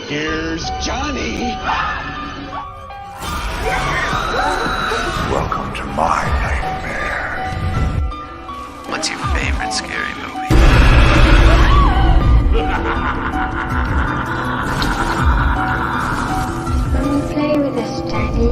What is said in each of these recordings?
Here's Johnny. Welcome to my nightmare. What's your favorite scary movie? Come play with us, Daddy.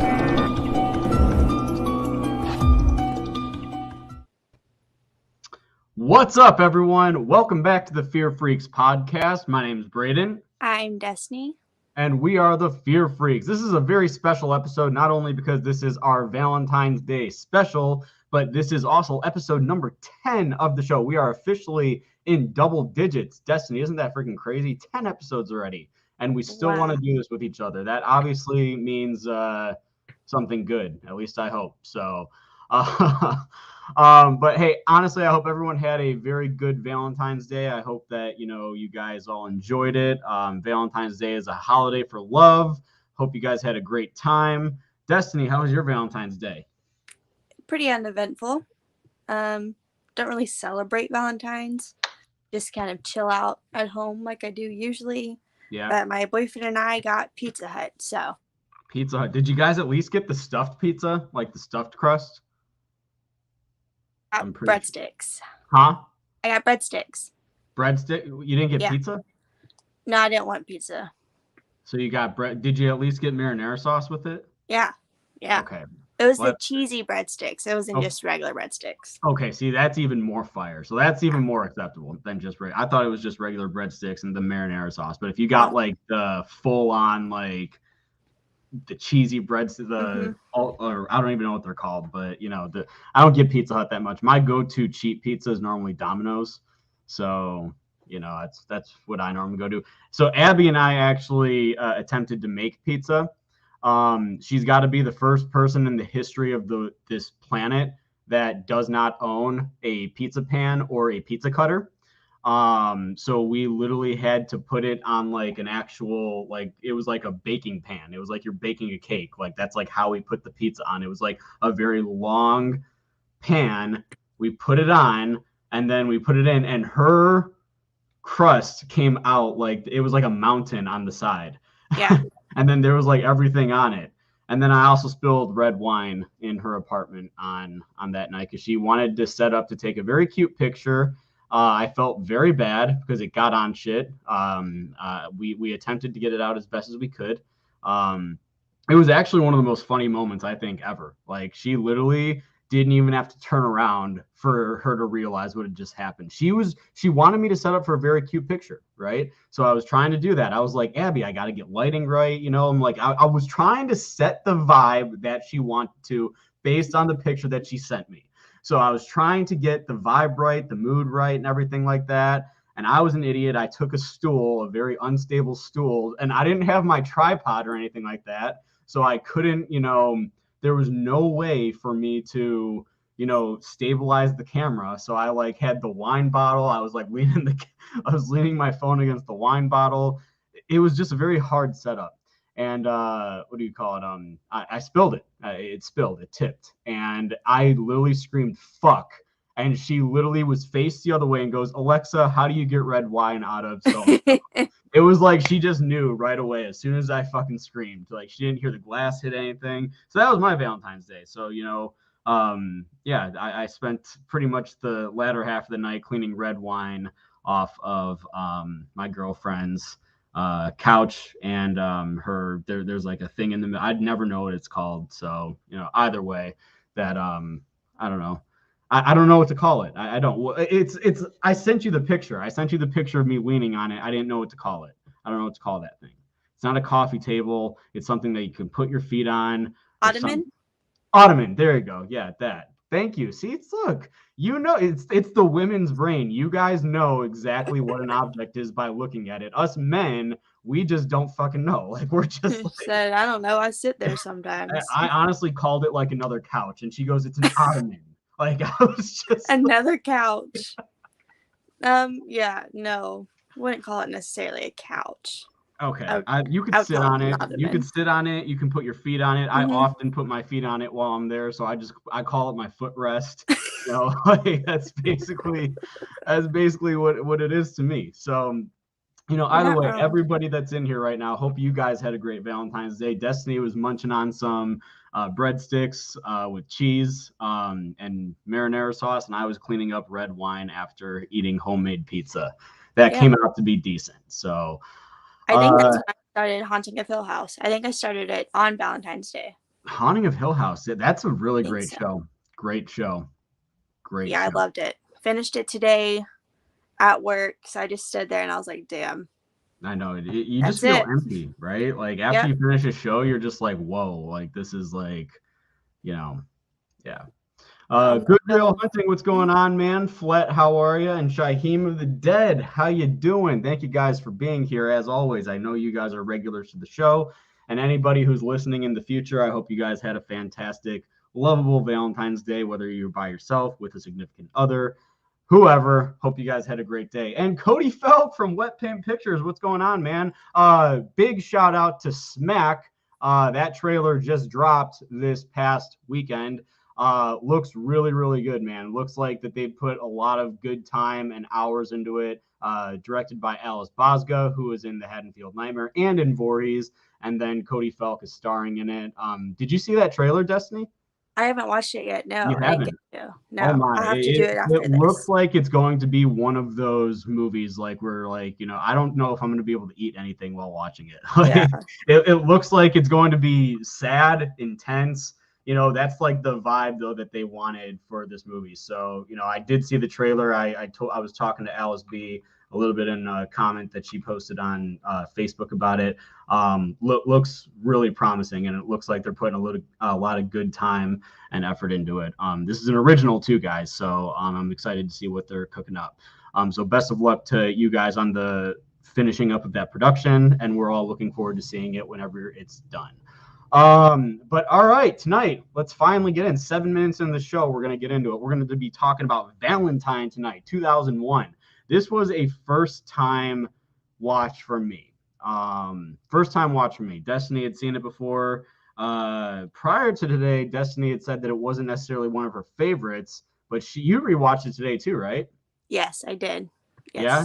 What's up, everyone? Welcome back to the Fear Freaks podcast. My name is Braden. I'm Destiny. And we are the Fear Freaks. This is a very special episode, not only because this is our Valentine's Day special, but this is also episode number 10 of the show. We are officially in double digits. Destiny, isn't that freaking crazy? 10 episodes already. And we still want to do this with each other. That obviously means something good. At least I hope. So, but hey, honestly, I hope everyone had a very good Valentine's Day. I hope that, you guys all enjoyed it. Valentine's Day is a holiday for love. Hope you guys had a great time. Destiny, how was your Valentine's Day? Pretty uneventful. Don't really celebrate Valentine's. Just kind of chill out at home like I do usually. Yeah. But my boyfriend and I got Pizza Hut, so. Pizza Hut. Did you guys at least get the stuffed pizza, like the stuffed crust? Breadsticks. Huh? I got breadsticks. Breadstick? You didn't get pizza? No, I didn't want pizza. So you got bread. Did you at least get marinara sauce with it? Yeah. Okay. It was the cheesy breadsticks. It wasn't just regular breadsticks. Okay, see, that's even more fire. So that's even more acceptable than just I thought it was just regular breadsticks and the marinara sauce. But if you got like the full on like the cheesy breads, or I don't even know what they're called, but I don't get Pizza Hut that much. My go-to cheap pizza is normally Domino's. So, that's what I normally go to. So Abby and I actually attempted to make pizza. She's got to be the first person in the history of this planet that does not own a pizza pan or a pizza cutter. So we literally had to put it on like an actual, it was like a baking pan. It was like you're baking a cake. Like that's like how we put the pizza on. It was like a very long pan. We put it on and then we put it in, and her crust came out like it was like a mountain on the side. Yeah. And then there was like everything on it. And then I also spilled red wine in her apartment on that night because she wanted to set up to take a very cute picture. I felt very bad because it got on shit. We attempted to get it out as best as we could. It was actually one of the most funny moments I think ever. Like she literally didn't even have to turn around for her to realize what had just happened. She wanted me to set up for a very cute picture, right? So I was trying to do that. I was like, Abby, I got to get lighting right. I'm like, I was trying to set the vibe that she wanted to based on the picture that she sent me. So I was trying to get the vibe right, the mood right, and everything like that. And I was an idiot. I took a stool, a very unstable stool, and I didn't have my tripod or anything like that. So I couldn't, there was no way for me to, stabilize the camera. So I had the wine bottle. I was leaning my phone against the wine bottle. It was just a very hard setup. And what do you call it? I spilled it. It tipped. And I literally screamed, fuck. And she literally was faced the other way and goes, Alexa, how do you get red wine out of so? It was like she just knew right away as soon as I fucking screamed. Like she didn't hear the glass hit anything. So that was my Valentine's Day. So, I spent pretty much the latter half of the night cleaning red wine off of my girlfriend's couch, and there's like a thing in the middle. I'd never know what it's called. So, either way, that I don't know. I don't know what to call it. I don't. I sent you the picture. I sent you the picture of me leaning on it. I didn't know what to call it. I don't know what to call that thing. It's not a coffee table. It's something that you can put your feet on. Ottoman? Ottoman. There you go. Yeah, that. Thank you. See, look, it's the women's brain. You guys know exactly what an object is by looking at it. Us men, we just don't fucking know. Like we're just said, I don't know. I sit there sometimes. I honestly called it like another couch, and she goes, it's an ottoman. Like I was just another couch. Yeah, no. Wouldn't call it necessarily a couch. Okay. You could sit on it. You could sit on it. You can put your feet on it. I often put my feet on it while I'm there. So I call it my footrest. Like that's basically what it is to me. So Either not way, wrong. everybody that's in here right now, hope you guys had a great Valentine's Day. Destiny was munching on some breadsticks with cheese and marinara sauce, and I was cleaning up red wine after eating homemade pizza. That Yeah. came out to be decent. So, I think that's when I started Haunting of Hill House. I think I started it on Valentine's Day. Haunting of Hill House, that's a really I think great so. show. Great show. Great Yeah, I show. loved it. Finished it today at work, so I just stood there and I was like, damn, I know you just that's feel it. empty, right? Like after Yep. you finish a show, you're just like, whoa, like this is like, yeah. Good Real So Hunting, what's going on, man? Flet, how are you? And Shaheem of the Dead, how you doing? Thank you guys for being here. As always, I know you guys are regulars to the show, and anybody who's listening in the future, I hope you guys had a fantastic, lovable Valentine's Day, whether you're by yourself, with a significant other, whoever. Hope you guys had a great day. And Cody Felt from Wet Paint Pictures, what's going on, man? Big shout out to Smack. That trailer just dropped this past weekend. Looks really, really good, man. Looks like that they put a lot of good time and hours into it. Directed by Alice Bosga, who is in The Haddonfield Nightmare and in Voorhees, and then Cody Falk is starring in it. Did you see that trailer, Destiny? I haven't watched it yet. No, You I didn't get haven't? to. Oh No, my! I'll have to do it It after looks this. like it's going to be one of those movies like where I don't know if I'm going to be able to eat anything while watching it. Yeah. It looks like it's going to be sad, intense. That's like the vibe though that they wanted for this movie. So I did see the trailer. I was talking to Alice B a little bit in a comment that she posted on Facebook about it. Looks really promising, and it looks like they're putting a lot of good time and effort into it. This is an original too, guys, so I'm excited to see what they're cooking up. So best of luck to you guys on the finishing up of that production, and we're all looking forward to seeing it whenever it's done. But all right, tonight, let's finally get in. 7 minutes in the show, we're going to get into it. We're going to be talking about Valentine tonight, 2001. This was a first-time watch for me. First-time watch for me. Destiny had seen it before. Prior to today, Destiny had said that it wasn't necessarily one of her favorites, but you rewatched it today too, right? Yes, I did. Yes. Yeah.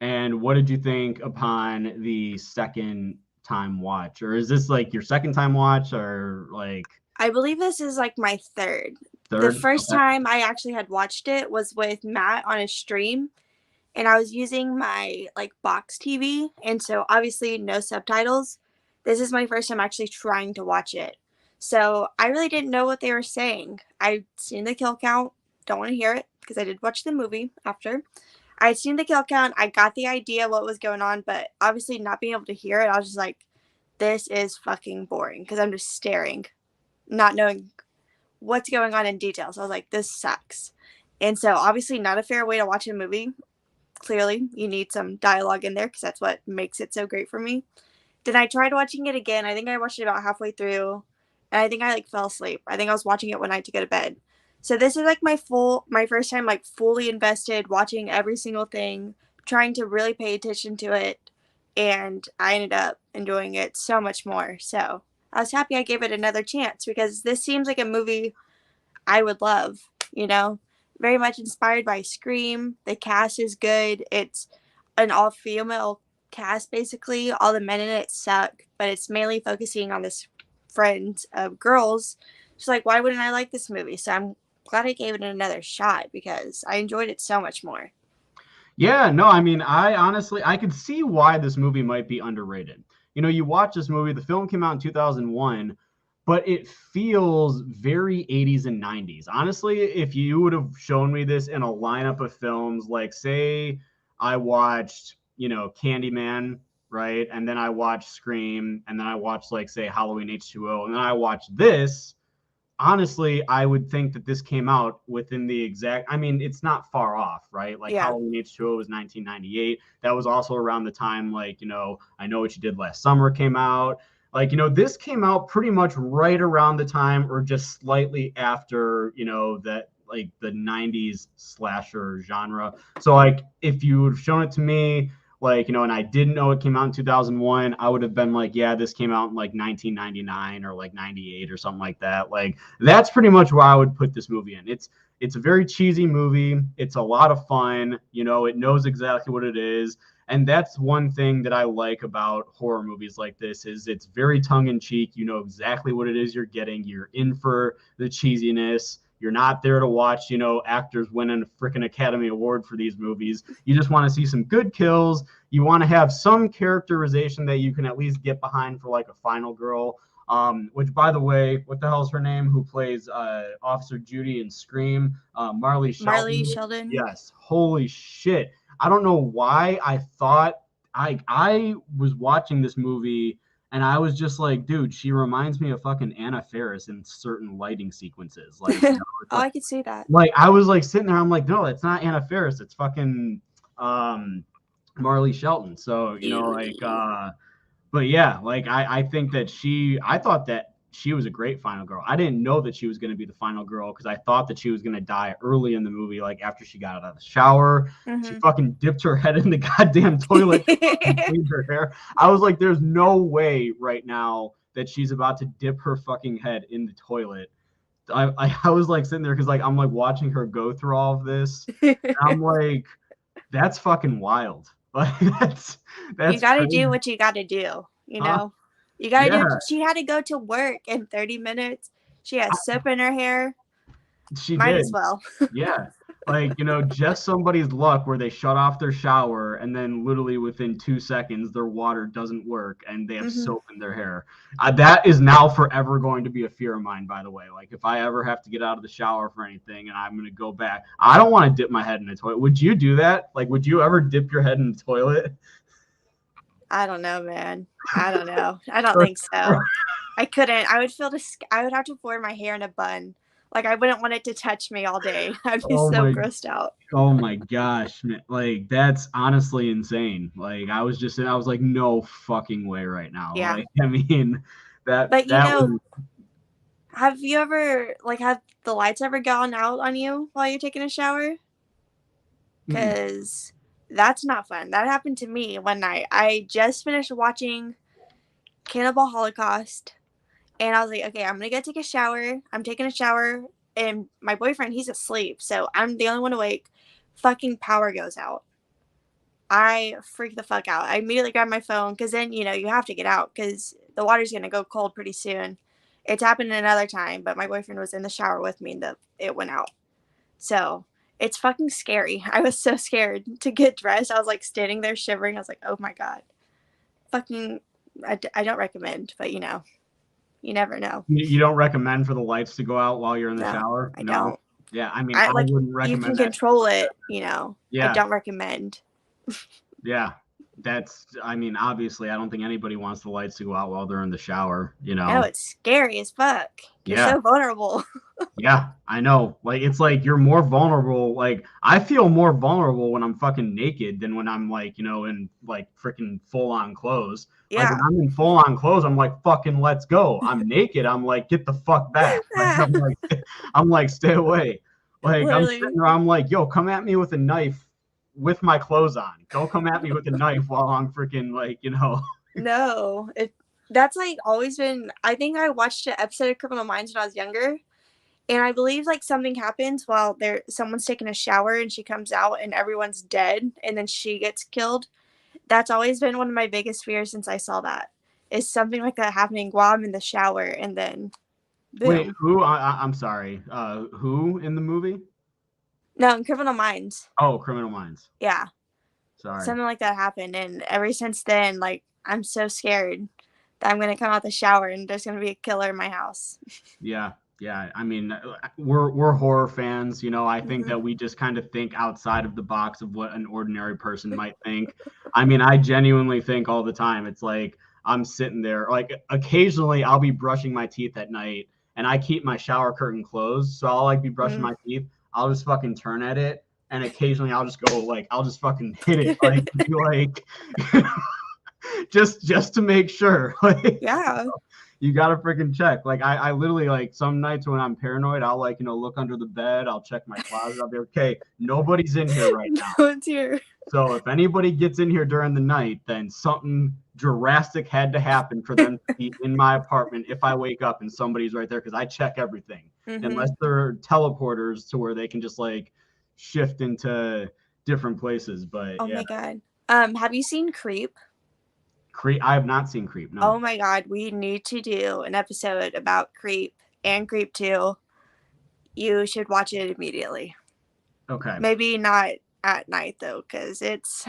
And what did you think upon the second time watch? Or is this like your second time watch, or like I believe this is like my third. The third? first Okay. time I actually had watched it was with Matt on a stream, and I was using my like box TV, and so obviously no subtitles. This is my first time actually trying to watch it. So I really didn't know what they were saying. I'd seen the kill count, don't want to hear it because I did watch the movie after. I'd seen the kill count, I got the idea what was going on, but obviously not being able to hear it, I was just like, this is fucking boring because I'm just staring, not knowing what's going on in detail. So I was like, this sucks. And so obviously not a fair way to watch a movie. Clearly, you need some dialogue in there because that's what makes it so great for me. Then I tried watching it again. I think I watched it about halfway through, and I think I like fell asleep. I think I was watching it one night to go to bed. So this is like my first time like fully invested, watching every single thing, trying to really pay attention to it, and I ended up enjoying it so much more. So I was happy I gave it another chance because this seems like a movie I would love, very much inspired by Scream. The cast is good. It's an all-female cast, basically. All the men in it suck, but it's mainly focusing on this friend of girls. She's like, why wouldn't I like this movie? So I'm glad I gave it another shot because I enjoyed it so much more. Yeah, no, I mean, I could see why this movie might be underrated. You watch this movie, the film came out in 2001, but it feels very 80s and 90s. Honestly, if you would have shown me this in a lineup of films, like say I watched, Candyman, right? And then I watched Scream, and then I watched like say Halloween H2O, and then I watched this. Honestly, I would think that this came out within the exact, I mean, it's not far off, right? Like Yeah. Halloween H2O was 1998. That was also around the time, like, I Know What You Did Last Summer came out. Like, this came out pretty much right around the time or just slightly after, that like the 90s slasher genre. So like if you would have shown it to me, like, and I didn't know it came out in 2001, I would have been like, yeah, this came out in like 1999 or like 98 or something like that. Like, that's pretty much where I would put this movie in. It's a very cheesy movie. It's a lot of fun. It knows exactly what it is. And that's one thing that I like about horror movies like this is it's very tongue-in-cheek. You know exactly what it is you're getting. You're in for the cheesiness. You're not there to watch, actors winning a freaking Academy Award for these movies. You just want to see some good kills. You want to have some characterization that you can at least get behind for like a final girl. Which, by the way, what the hell's her name? Who plays Officer Judy in Scream? Marley Shelton. Marley Sheldon. Yes. Holy shit. I don't know why I thought I was watching this movie and I was just like, dude, she reminds me of fucking Anna Faris in certain lighting sequences. Like, I could see that. Like, I was like sitting there, I'm like, no, it's not Anna Faris, it's fucking Marley Shelton. So, but yeah, like I think that I thought that she was a great final girl. I didn't know that she was going to be the final girl because I thought that she was going to die early in the movie, like after she got out of the shower. She fucking dipped her head in the goddamn toilet to clean her hair. I was like, there's no way right now that she's about to dip her fucking head in the toilet. I was like sitting there because like I'm like watching her go through all of this. And I'm like, that's fucking wild. Like that's you got to crazy. do what you got to do, you know. You got to do. She had to go to work in 30 minutes. She has soap in her hair. She might did. as well. Yeah. Like, just somebody's luck where they shut off their shower and then literally within 2 seconds their water doesn't work and they have soap in their hair. That is now forever going to be a fear of mine, by the way. Like, if I ever have to get out of the shower for anything and I'm going to go back, I don't want to dip my head in the toilet. Would you do that? Like, would you ever dip your head in the toilet? I don't know, man. I don't know. I don't think so. I couldn't. I would I would have to wear my hair in a bun. Like, I wouldn't want it to touch me all day. I'd be grossed out. Oh my gosh, man. Like, that's honestly insane. Like, I was like, no fucking way right now. Yeah. Like, I mean, But have you ever, like, have the lights ever gone out on you while you're taking a shower? Because that's not fun. That happened to me one night. I just finished watching Cannibal Holocaust. And I was like, okay, I'm going to go take a shower. I'm taking a shower. And my boyfriend, he's asleep. So I'm the only one awake. Fucking power goes out. I freak the fuck out. I immediately grab my phone. Because then, you have to get out. Because the water's going to go cold pretty soon. It's happened another time. But my boyfriend was in the shower with me. And it went out. So it's fucking scary. I was so scared to get dressed. I was like standing there shivering. I was like, oh my God. Fucking, I don't recommend. But you never know. You don't recommend for the lights to go out while you're in the shower? I don't. Yeah, I mean, I wouldn't recommend. You can control it, Yeah. I don't recommend. Yeah, obviously, I don't think anybody wants the lights to go out while they're in the shower, No, it's scary as fuck. You're so vulnerable. Yeah, I know. Like, it's like you're more vulnerable. Like, I feel more vulnerable when I'm fucking naked than when I'm like, in like freaking full on clothes. Yeah. Like, when I'm in full on clothes, I'm like, fucking let's go. I'm naked. I'm like, get the fuck back. Like, I'm like, stay away. Like, I'm sitting there, I'm like, yo, come at me with a knife with my clothes on. Don't come at me with a knife while I'm freaking like, No, that's like always been. I think I watched an episode of Criminal Minds when I was younger. And I believe like something happens while someone's taking a shower and she comes out and everyone's dead and then she gets killed. That's always been one of my biggest fears since I saw that. Is something like that happening while I'm in the shower and then boom. Wait, who? I'm sorry. Who in the movie? No, in Criminal Minds. Oh, Criminal Minds. Yeah. Sorry. Something like that happened. And ever since then, like, I'm so scared that I'm going to come out the shower and there's going to be a killer in my house. Yeah. Yeah, I mean, we're horror fans, I think that we just kind of think outside of the box of what an ordinary person might think. I mean, I genuinely think all the time. It's like I'm sitting there, like occasionally I'll be brushing my teeth at night and I keep my shower curtain closed. So I'll like be brushing my teeth. I'll just fucking turn at it. And occasionally I'll just go like, I'll just fucking hit it. Like, just to make sure. Like, yeah. You gotta freaking check. Like I literally like some nights when I'm paranoid, I'll like look under the bed, I'll check my closet, I'll be okay, nobody's in here right now. No one's here. So if anybody gets in here during the night, then something drastic had to happen for them to be in my apartment if I wake up and somebody's right there because I check everything. Unless they're teleporters to where they can just like shift into different places. But oh my God. Have you seen Creep? Creep. I have not seen Creep. Oh No. my god, we need to do an episode about Creep and Creep 2. You should watch it immediately. Okay. Maybe not at night though, because it's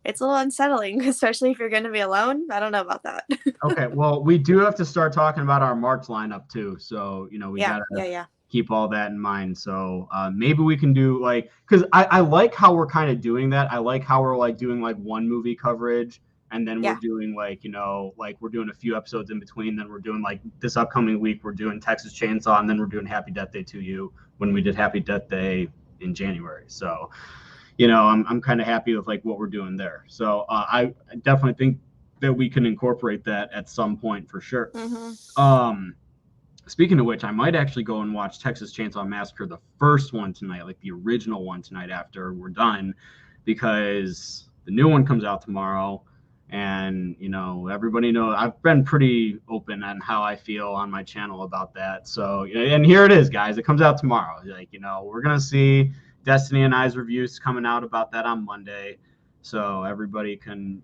a little unsettling, especially if you're going to be alone. I don't know about that. Okay. Well, we do have to start talking about our March lineup too. So we gotta yeah. keep all that in mind. So maybe we can do like, because I like how we're kind of doing that. I like how we're like doing like one movie coverage, and then we're doing like like we're doing a few episodes in between. Then we're doing like this upcoming week we're doing Texas Chainsaw, and then we're doing Happy Death Day to You when we did Happy Death Day in January. So I'm kind of happy with like what we're doing there. So I definitely think that we can incorporate that at some point for sure. Mm-hmm. Speaking of which, I might actually go and watch Texas Chainsaw Massacre, the first one tonight, like the original one tonight after we're done, because the new one comes out tomorrow. And, everybody knows I've been pretty open on how I feel on my channel about that. So, and here it is, guys. It comes out tomorrow. Like, we're going to see Destiny and I's reviews coming out about that on Monday. So everybody can,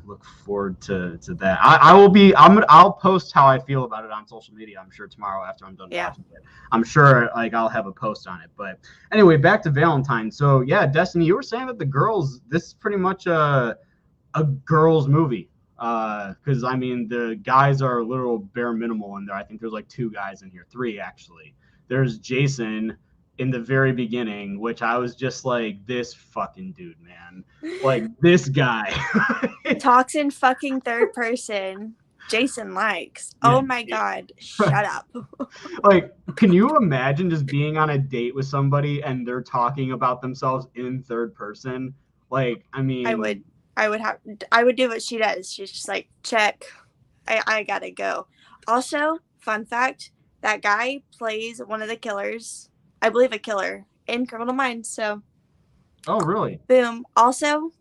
look forward to that. I'll post how I feel about it on social media. I'm sure tomorrow after I'm done watching it. I'm sure like I'll have a post on it. But anyway, back to Valentine. So yeah, Destiny, you were saying that this is pretty much a girls movie. Because I mean the guys are a little bare minimal in there. I think there's like 2 guys in here, 3 actually. There's Jason in the very beginning, which I was just like, this fucking dude, man. Like, this guy. Talks in fucking third person. Jason likes. Yeah. Oh my god, shut up. Like, can you imagine just being on a date with somebody and they're talking about themselves in third person? Like, I mean, I would do what she does. She's just like, check. I gotta go. Also, fun fact, that guy plays one of the killers. I believe a killer in Criminal Minds. So, oh really? Boom. Also,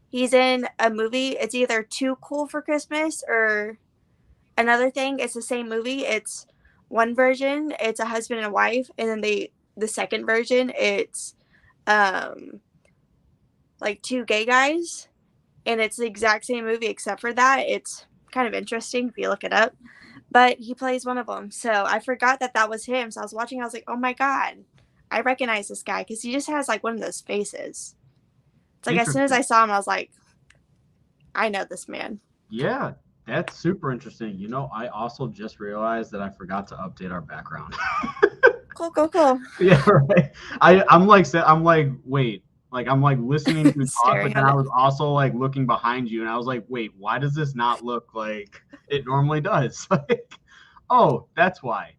he's in a movie. It's either Too Cool for Christmas or another thing. It's the same movie. It's one version. It's a husband and a wife, and then the second version. It's like 2 gay guys, and it's the exact same movie except for that. It's kind of interesting if you look it up. But he plays one of them. So I forgot that was him. So I was watching. I was like, oh my god, I recognize this guy because he just has like one of those faces. It's like as soon as I saw him, I was like, I know this man. Yeah, that's super interesting. I also just realized that I forgot to update our background. Cool. Yeah, right. I'm like, wait. Like, I'm like listening to you talk, but then I was also like looking behind you, and I was like, wait, why does this not look like it normally does? Like, oh, that's why.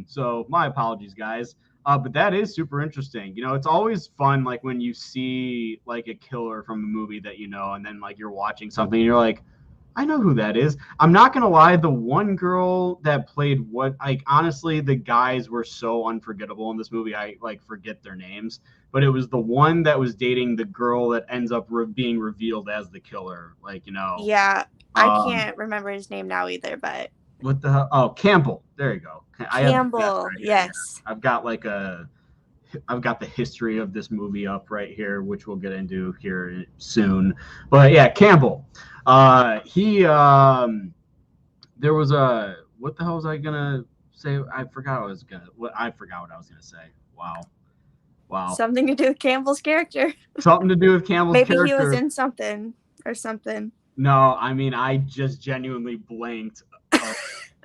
So my apologies, guys. But that is super interesting. It's always fun, like when you see like a killer from a movie that and then like you're watching something and you're like, I know who that is. I'm not gonna lie, the one girl that played honestly, the guys were so unforgettable in this movie. I like forget their names, but it was the one that was dating the girl that ends up being revealed as the killer. Like, Yeah, I can't remember his name now either, but what the hell? Oh, Campbell. There you go. Campbell. Right, yes. I've got the history of this movie up right here, which we'll get into here soon. But yeah, Campbell. He there was what the hell was I gonna say? I forgot what I was gonna say. Wow. Something to do with Campbell's character. Something to do with Campbell's character. Maybe he was in something or something. No, I mean, I just genuinely blanked.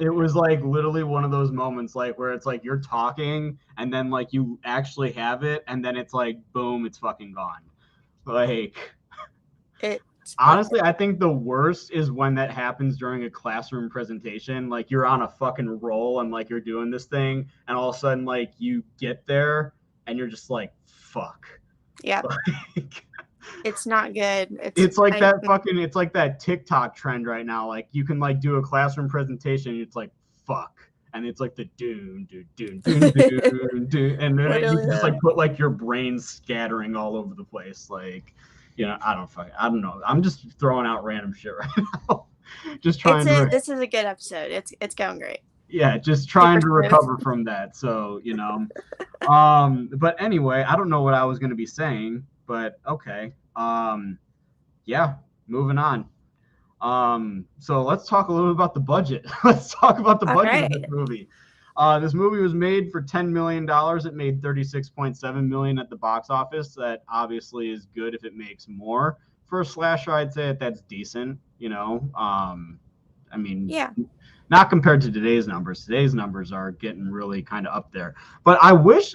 It was like literally one of those moments like where it's like you're talking and then like you actually have it and then it's like boom, it's fucking gone. Like honestly, I think the worst is when that happens during a classroom presentation. Like you're on a fucking roll and like you're doing this thing and all of a sudden like you get there and you're just like fuck. Yeah. Like, it's not good. It's like that Tik Tok trend right now. Like you can like do a classroom presentation and it's like fuck. And it's like the doon, and then you just like put like your brain scattering all over the place. Like, I don't know. I'm just throwing out random shit right now. Just trying this is a good episode. It's going great. Yeah, just trying to recover from that. So, but anyway, I don't know what I was gonna be saying. But okay. yeah, moving on. So let's talk a little bit about the budget. Let's talk about the All budget of right. this movie. This movie was made for $10 million. It made $36.7 million at the box office. That obviously is good. If it makes more for a slasher, I'd say that's decent. I mean, Yeah. not compared to today's numbers. Today's numbers are getting really kind of up there. But I wish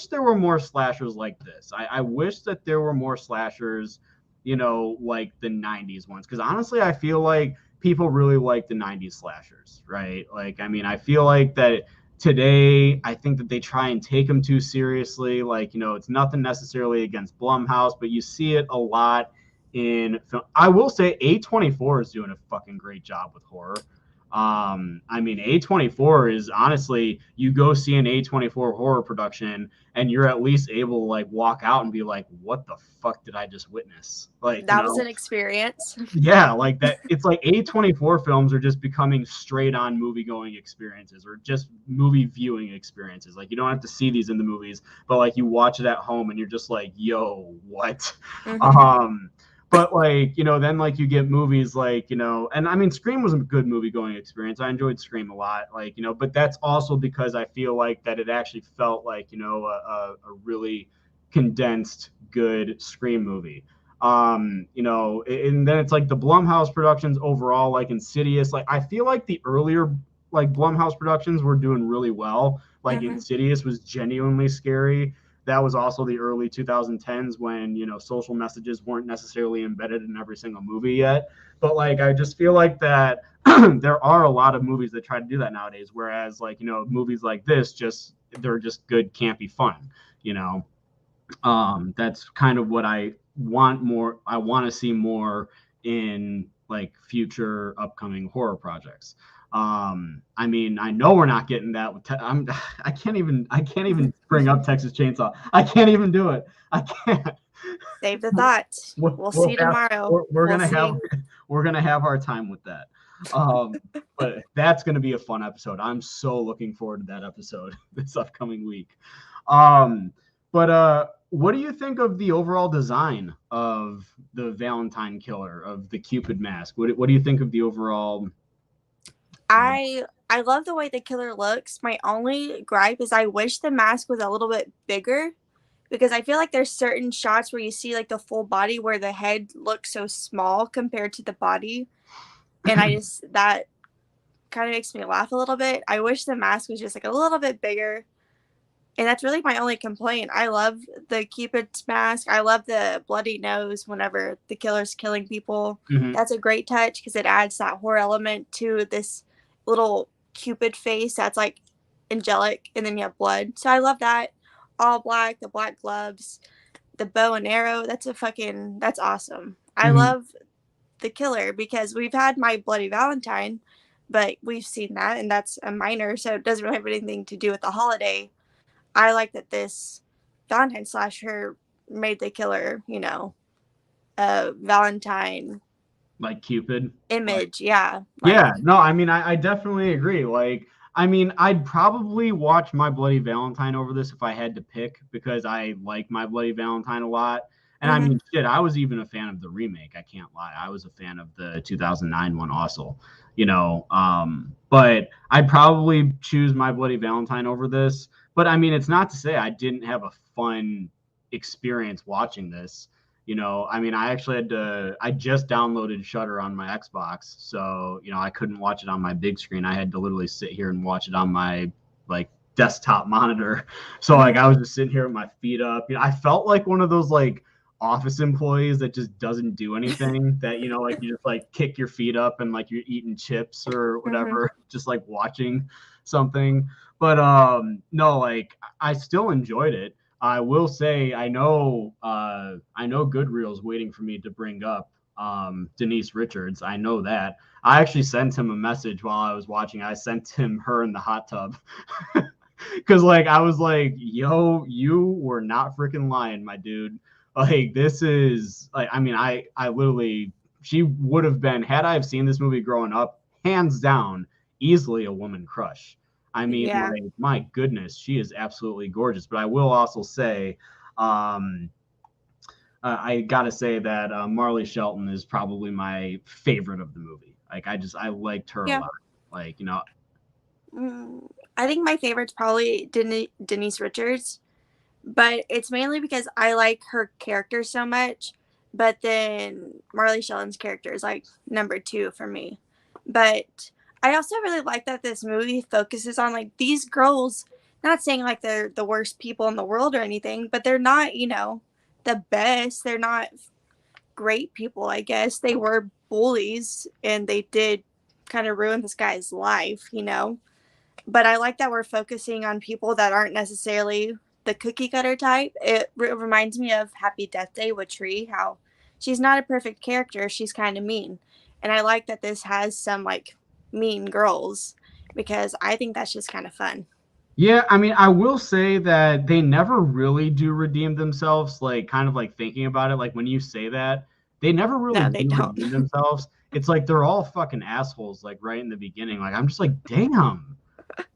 there were more slashers like this. I wish that there were more slashers, like the 90s ones. Because honestly, I feel like people really like the 90s slashers, right? Like, I mean, I feel like that today, I think that they try and take them too seriously. Like, it's nothing necessarily against Blumhouse, but you see it a lot in film. I will say A24 is doing a fucking great job with horror. I mean, A24 is honestly, you go see an A24 horror production and you're at least able to like walk out and be like, what the fuck did I just witness? Like, That was an experience. yeah, like that. It's like A24 films are just becoming straight on movie going experiences or just movie viewing experiences. Like, you don't have to see these in the movies, but like you watch it at home and you're just like, yo, what? Mhm. But like, then like you get movies like, and I mean, Scream was a good movie going experience. I enjoyed Scream a lot, like, but that's also because I feel like that it actually felt like, a really condensed, good Scream movie. And then it's like the Blumhouse productions overall, like Insidious, like I feel like the earlier like Blumhouse productions were doing really well. Like Insidious was genuinely scary. That was also the early 2010s when social messages weren't necessarily embedded in every single movie yet. But like I just feel like that there are a lot of movies that try to do that nowadays, whereas like movies like this they're just good campy fun. That's kind of what I want more. I want to see more in like future upcoming horror projects. I mean, I know we're not getting that. I can't even bring up Texas Chainsaw. I can't even do it. I can't. Save the thoughts. We'll see tomorrow. We're gonna have our time with that. But that's gonna be a fun episode. I'm so looking forward to that episode this upcoming week. But what do you think of the overall design of the Valentine killer, of the Cupid mask? What do you think of the overall? I love the way the killer looks. My only gripe is I wish the mask was a little bit bigger because I feel like there's certain shots where you see like the full body where the head looks so small compared to the body. And that kind of makes me laugh a little bit. I wish the mask was just like a little bit bigger. And that's really my only complaint. I love the Cupid's mask. I love the bloody nose whenever the killer's killing people. Mhm. That's a great touch because it adds that horror element to this little Cupid face that's like angelic, and then you have blood. So I love that. All black, the black gloves, the bow and arrow. That's awesome. I love the killer because we've had My Bloody Valentine, but we've seen that, and that's a minor, so it doesn't really have anything to do with the holiday. I like that this Valentine slasher made the killer, a Valentine Like Cupid image. Yeah. Yeah, no, I mean, I definitely agree. Like, I mean, I'd probably watch My Bloody Valentine over this if I had to pick because I like My Bloody Valentine a lot. And I mean, shit, I was even a fan of the remake. I can't lie. I was a fan of the 2009 one also, but I'd probably choose My Bloody Valentine over this. But I mean, it's not to say I didn't have a fun experience watching this. I mean, I just downloaded Shudder on my Xbox, so I couldn't watch it on my big screen. I had to literally sit here and watch it on my like desktop monitor. So like I was just sitting here with my feet up. I felt like one of those like office employees that just doesn't do anything, that like you just like kick your feet up and like you're eating chips or whatever, just like watching something. But no, like I still enjoyed it. I will say I know Good Reel's waiting for me to bring up Denise Richards. I know that. I actually sent him a message while I was watching. I sent him her in the hot tub. Cause like I was like, yo, you were not freaking lying, my dude. Like this is like, I mean, I literally, she would have been, had I have seen this movie growing up, hands down, easily a woman crush. I mean, Yeah. like, my goodness, she is absolutely gorgeous. But I will also say, I gotta say that Marley Shelton is probably my favorite of the movie. Like I liked her a Yeah. lot. Like I think my favorite's probably Denise Richards, but it's mainly because I like her character so much. But then Marley Shelton's character is like number 2 for me. But I also really like that this movie focuses on like these girls. Not saying like they're the worst people in the world or anything, but they're not, the best. They're not great people, I guess. They were bullies and they did kind of ruin this guy's life. But I like that we're focusing on people that aren't necessarily the cookie cutter type. It reminds me of Happy Death Day with Tree, how she's not a perfect character. She's kind of mean. And I like that this has some like mean girls because I think that's just kind of fun. Yeah, I mean, I will say that they never really do redeem themselves, like kind of like thinking about it, like when you say that, they never really No, they do don't. redeem themselves. It's like they're all fucking assholes, like right in the beginning. Like I'm just like, damn.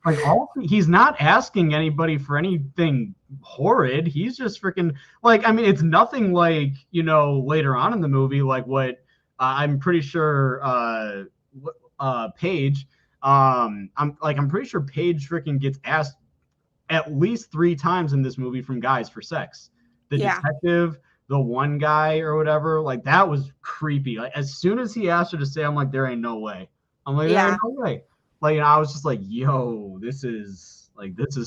Like he's not asking anybody for anything horrid. He's just freaking like, I mean, it's nothing like, later on in the movie, like what I'm pretty sure Paige I'm pretty sure Paige freaking gets asked at least 3 times in this movie from guys for sex. The Yeah. detective, the one guy or whatever, like that was creepy. Like as soon as he asked her to say, I'm like, there ain't no way. I'm like, there ain't no way. Like, I was just like, yo, this is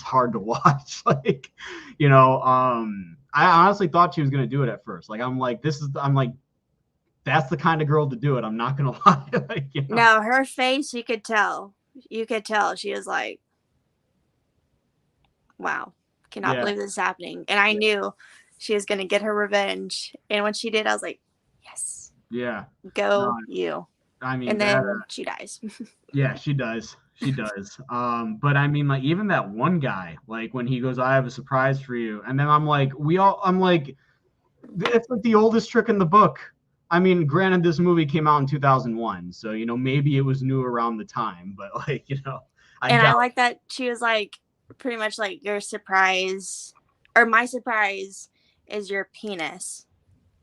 hard to watch. Like, I honestly thought she was gonna do it at first. Like, I'm like, that's the kind of girl to do it. I'm not gonna lie. Like, No, her face, you could tell. You could tell. She was like, wow, cannot Yeah. believe this is happening. And I knew she was going to get her revenge. And when she did, I was like, yes. Yeah. Go you. I mean, and then she dies. Yeah, she does. She does. But I mean, like, even that one guy, like, when he goes, I have a surprise for you. And then I'm like, it's like the oldest trick in the book. I mean, granted, this movie came out in 2001. So, maybe it was new around the time. But, like, I like that she was like, pretty much like, your surprise, or my surprise is your penis.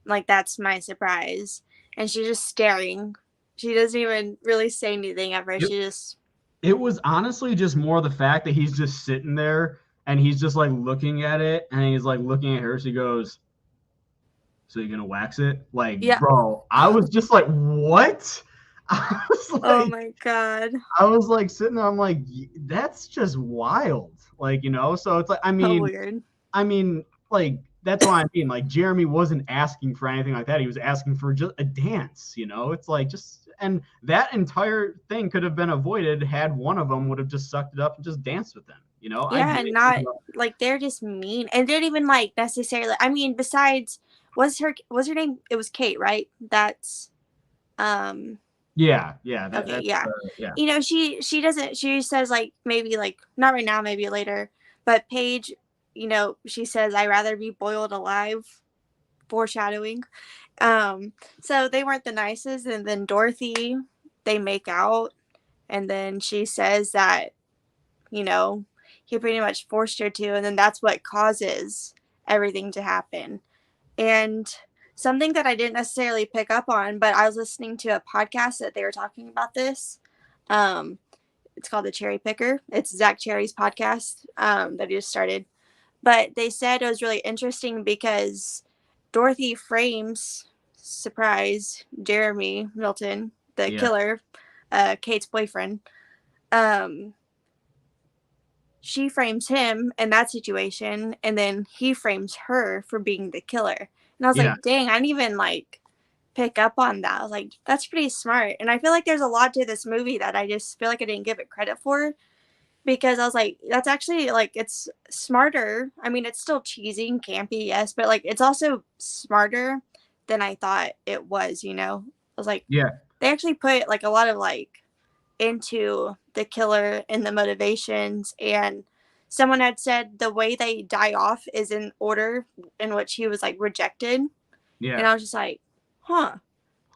Like, that's my surprise. And she's just staring. She doesn't even really say anything ever. It was honestly just more the fact that he's just sitting there and he's just like looking at it and he's like looking at her. She goes, so you're going to wax it? Like, yeah. Bro, I was just like, what? I was like, oh my God. I was like sitting there. I'm like, that's just wild. Like, so it's like, weird. Like, that's what I mean. Like, Jeremy wasn't asking for anything like that. He was asking for just a dance, It's like and that entire thing could have been avoided had one of them would have just sucked it up and just danced with them, Yeah, and not like they're just mean, and they didn't even like necessarily. I mean, besides, was her name? It was Kate, right? That's, Yeah. Okay, yeah. Yeah. She doesn't. She says like maybe like not right now, maybe later. But Paige, she says I'd rather be boiled alive. Foreshadowing. So they weren't the nicest, and then Dorothy, they make out, and then she says that, he pretty much forced her to, and then that's what causes everything to happen. And something that I didn't necessarily pick up on, but I was listening to a podcast that they were talking about this. It's called The Cherry Picker. It's Zach Cherry's podcast that he just started. But they said it was really interesting because Dorothy frames, surprise, Jeremy Milton, the killer, Kate's boyfriend. She frames him in that situation, and then he frames her for being the killer. And I was like, dang, I didn't even like pick up on that. I was like, that's pretty smart. And I feel like there's a lot to this movie that I just feel like I didn't give it credit for, because I was like, that's actually like, it's smarter. I mean, it's still cheesy and campy, yes, but like it's also smarter than I thought it was, I was like, they actually put like a lot of like into the killer and the motivations, and someone had said the way they die off is in order in which he was like rejected. And I was just like, I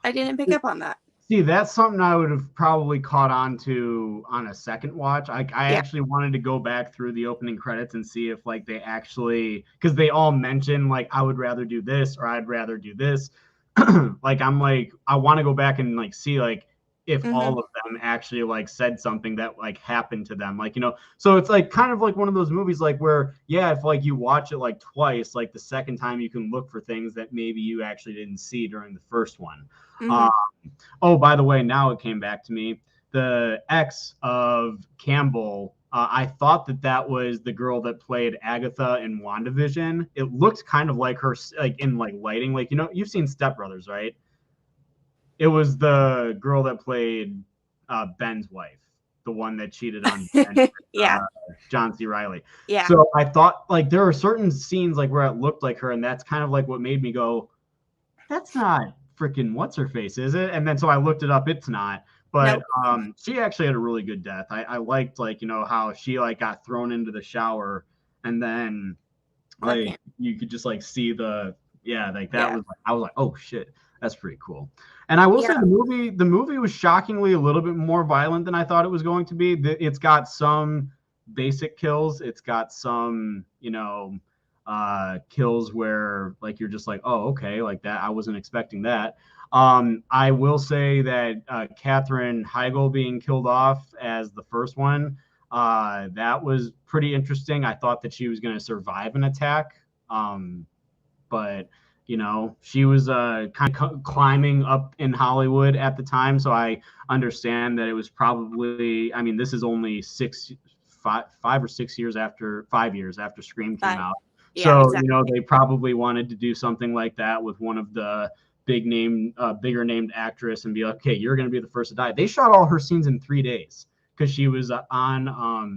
didn't pick up on that. See, that's something I would have probably caught on to on a second watch. I Yeah. actually wanted to go back through the opening credits and see if like they actually, because they all mention like I would rather do this or I'd rather do this. Like I'm like I want to go back and like see like if all of them actually like said something that like happened to them, like, you know. So it's like kind of like one of those movies like where, yeah, if like you watch it like twice, like the second time you can look for things that maybe you actually didn't see during the first one. Oh, by the way, now it came back to me. The ex of Campbell, I thought that that was the girl that played Agatha in WandaVision. It looked kind of like her, like in like lighting. Like, you know, you've seen Step Brothers, right? It was the girl that played Ben's wife, the one that cheated on Ben, Yeah. John C. Reilly. Yeah. So I thought like there are certain scenes like where it looked like her, and that's kind of like what made me go, that's not freaking what's her face, is it? And then so I looked it up. It's not. But Nope. she actually had a really good death. I liked like, you know, how she like got thrown into the shower and then like Second. you could just like see the, yeah, like that Yeah. was like, I was like, oh shit, that's pretty cool. And I will say Yeah. the movie was shockingly a little bit more violent than I thought it was going to be. It's got some basic kills. It's got some, you know, kills where like you're just like, oh, okay, like that. I wasn't expecting that. I will say that Katherine Heigl being killed off as the first one, that was pretty interesting. I thought that she was going to survive an attack, but you know, she was kind of climbing up in Hollywood at the time, so I understand that it was probably. I mean, this is only 5 or 6 years after 5 years after Scream came out. Yeah, So, exactly. you know, they probably wanted to do something like that with one of the bigger named actress and be like, okay, you're going to be the first to die. They shot all her scenes in 3 days because she was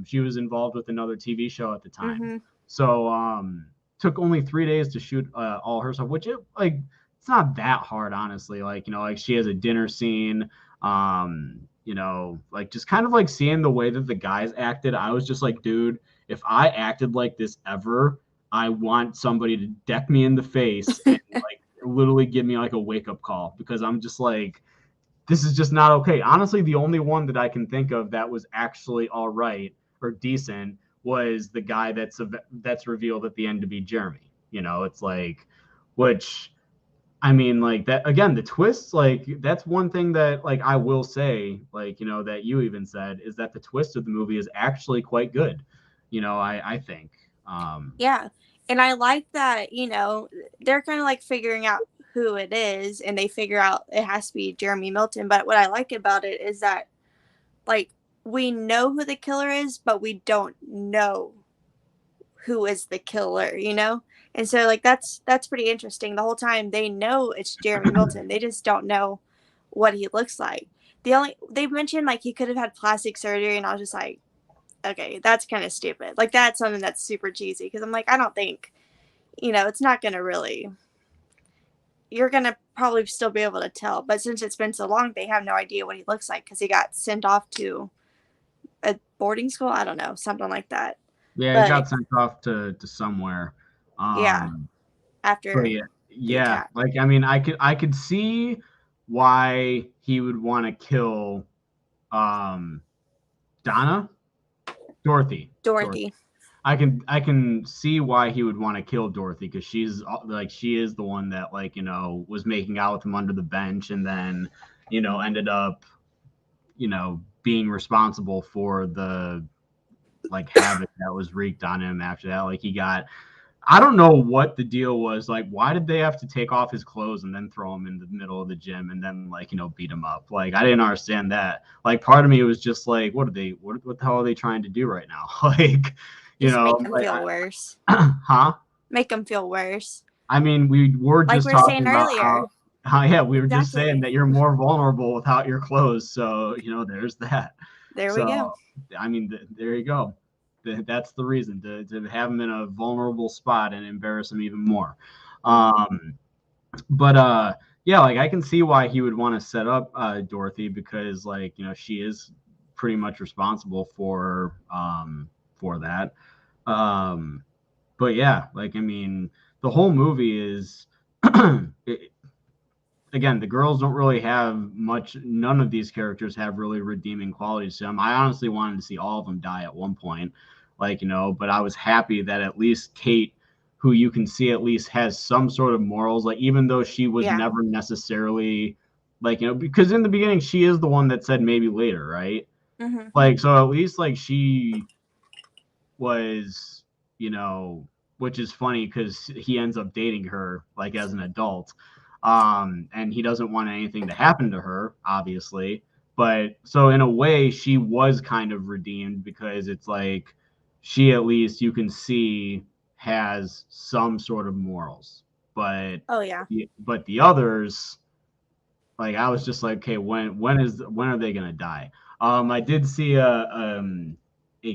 she was involved with another TV show at the time. So, took only 3 days to shoot all her stuff, which it's not that hard, honestly. Like, you know, like she has a dinner scene, you know, like just kind of like seeing the way that the guys acted. I was just like, dude, if I acted like this ever, I want somebody to deck me in the face and like literally give me like a wake up call, because I'm just like, this is just not okay. Honestly, the only one that I can think of that was actually all right or decent was the guy that's revealed at the end to be Jeremy. You know, it's like, which I mean, like that again, the twists, like that's one thing that like I will say, like, you know, that you even said is that the twist of the movie is actually quite good. You know, I think. Yeah. And I like that, you know, they're kind of like figuring out who it is and they figure out it has to be Jeremy Milton. But what I like about it is that, like, we know who the killer is, but we don't know who is the killer, you know? And so, like, that's pretty interesting. The whole time they know it's Jeremy Milton, they just don't know what he looks like. They mentioned like he could have had plastic surgery, and I was just like, okay, that's kind of stupid. Like, that's something that's super cheesy because I'm like, I don't think, you know, it's not gonna really. You're gonna probably still be able to tell, but since it's been so long, they have no idea what he looks like because he got sent off to a boarding school. I don't know, something like that. Yeah, he But got sent off to somewhere. yeah, But after the yeah, attack. like I mean, I could see why he would want to kill um Donna, Dorothy. Dorothy. I can see why he would want to kill Dorothy, because she's like she is the one that, like, you know, was making out with him under the bench and then, you know, ended up, you know, being responsible for the like havoc that was wreaked on him after that. Like he got, I don't know what the deal was. Like, why did they have to take off his clothes and then throw him in the middle of the gym and then, like, you know, beat him up? Like, I didn't understand that. Like, part of me was just like, what the hell are they trying to do right now? Like, you Just make know, him like, feel worse. huh? Make him feel worse. I mean, we were Like just we were saying talking about earlier. yeah, we were just saying Exactly. that you're more vulnerable without your clothes. So, you know, there's that. There we go. So, I mean, there you go. That's the reason to have him in a vulnerable spot and embarrass him even more. But yeah, like I can see why he would want to set up Dorothy, because, like, you know, she is pretty much responsible for that. Um, but yeah, like I mean, the whole movie is it, again, the girls don't really have much. None of these characters have really redeeming qualities to them. I honestly wanted to see all of them die at one point, like, but I was happy that at least Kate, who you can see at least has some sort of morals, like, even though she was Yeah. never necessarily, like, because in the beginning she is the one that said maybe later, right? Mm-hmm. Like, so at least like she was, which is funny because he ends up dating her like as an adult, and he doesn't want anything to happen to her, obviously. But so in a way, she was kind of redeemed because it's like she, at least you can see, has some sort of morals. But Oh yeah. but the others, like, I was just like, okay, when are they gonna die? I did see a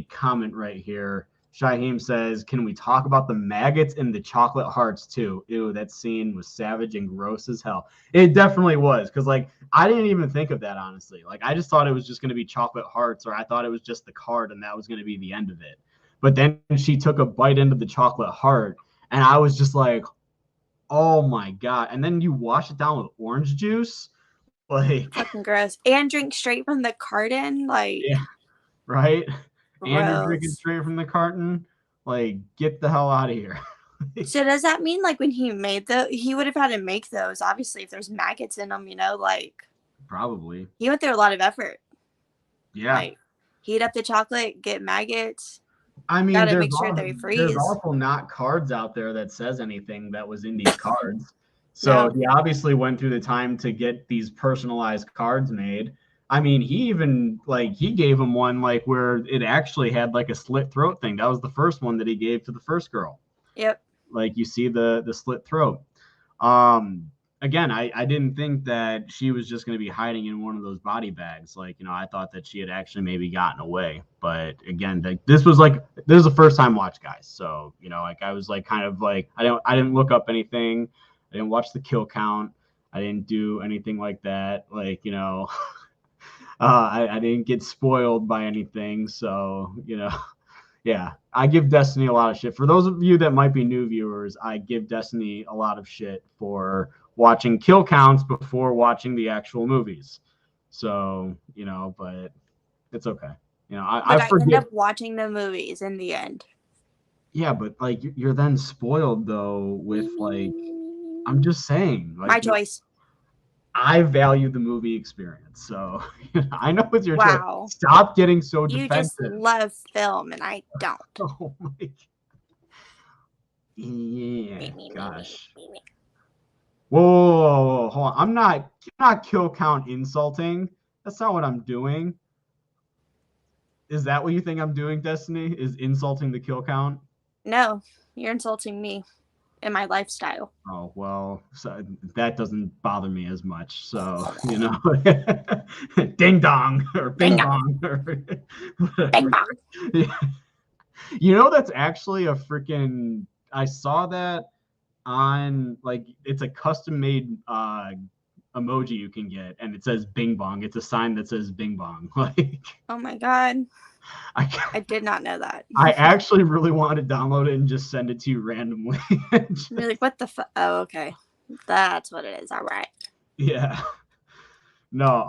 comment right here. Shaheem says, "Can we talk about the maggots in the chocolate hearts too?" Ew, that scene was savage and gross as hell. It definitely was, because like I didn't even think of that, honestly. Like, I just thought it was just gonna be chocolate hearts, or I thought it was just the card and that was gonna be the end of it. But then she took a bite into the chocolate heart, and I was just like, oh my god. And then you wash it down with orange juice. Like, Fucking gross. And drink straight from the carton. Like, yeah, right? And you're drinking gross. straight from the carton. Like, get the hell out of here. So does that mean like when he made he would have had to make those, obviously, if there's maggots in them, like Probably. he went through a lot of effort. Yeah. Like, heat up the chocolate, get maggots. I mean, Gotta make sure they there's freeze. also not cards out there that says anything that was in these cards. So No. he obviously went through the time to get these personalized cards made. I mean, he even, like, he gave him one like where it actually had like a slit throat thing. That was the first one that he gave to the first girl. Yep. Like, you see the slit throat. Again, I didn't think that she was just going to be hiding in one of those body bags. Like, I thought that she had actually maybe gotten away. But again, this was the first time watch, guys. So, like, I was like kind of like, I didn't look up anything. I didn't watch the kill count. I didn't do anything like that. Like, I didn't get spoiled by anything. So, yeah, I give Destiny a lot of shit. For those of you that might be new viewers, I give Destiny a lot of shit for watching kill counts before watching the actual movies. So, but it's okay. I But I end forget. up watching the movies in the end. Yeah, but like you're then spoiled though with, like, I'm just saying, like, My choice. I value the movie experience. So I know it's your Wow. choice. Stop getting so You just defensive. love film and I don't. Oh my god. Yeah, gosh. Whoa, hold on. I'm not kill count insulting. That's not what I'm doing. Is that what you think I'm doing, Destiny? Is insulting the kill count? No, you're insulting me and my lifestyle. Oh, well, so that doesn't bother me as much. So, ding dong or bing bong. Bing bong. Yeah. That's actually a freaking, I saw that on, like, it's a custom made emoji you can get, and it says bing bong. It's a sign that says bing bong. Like, Oh my god. I did not know that. I actually really want to download it and just send it to you randomly. You're like, what the fuck? Oh, okay. That's what it is. All right. Yeah. No,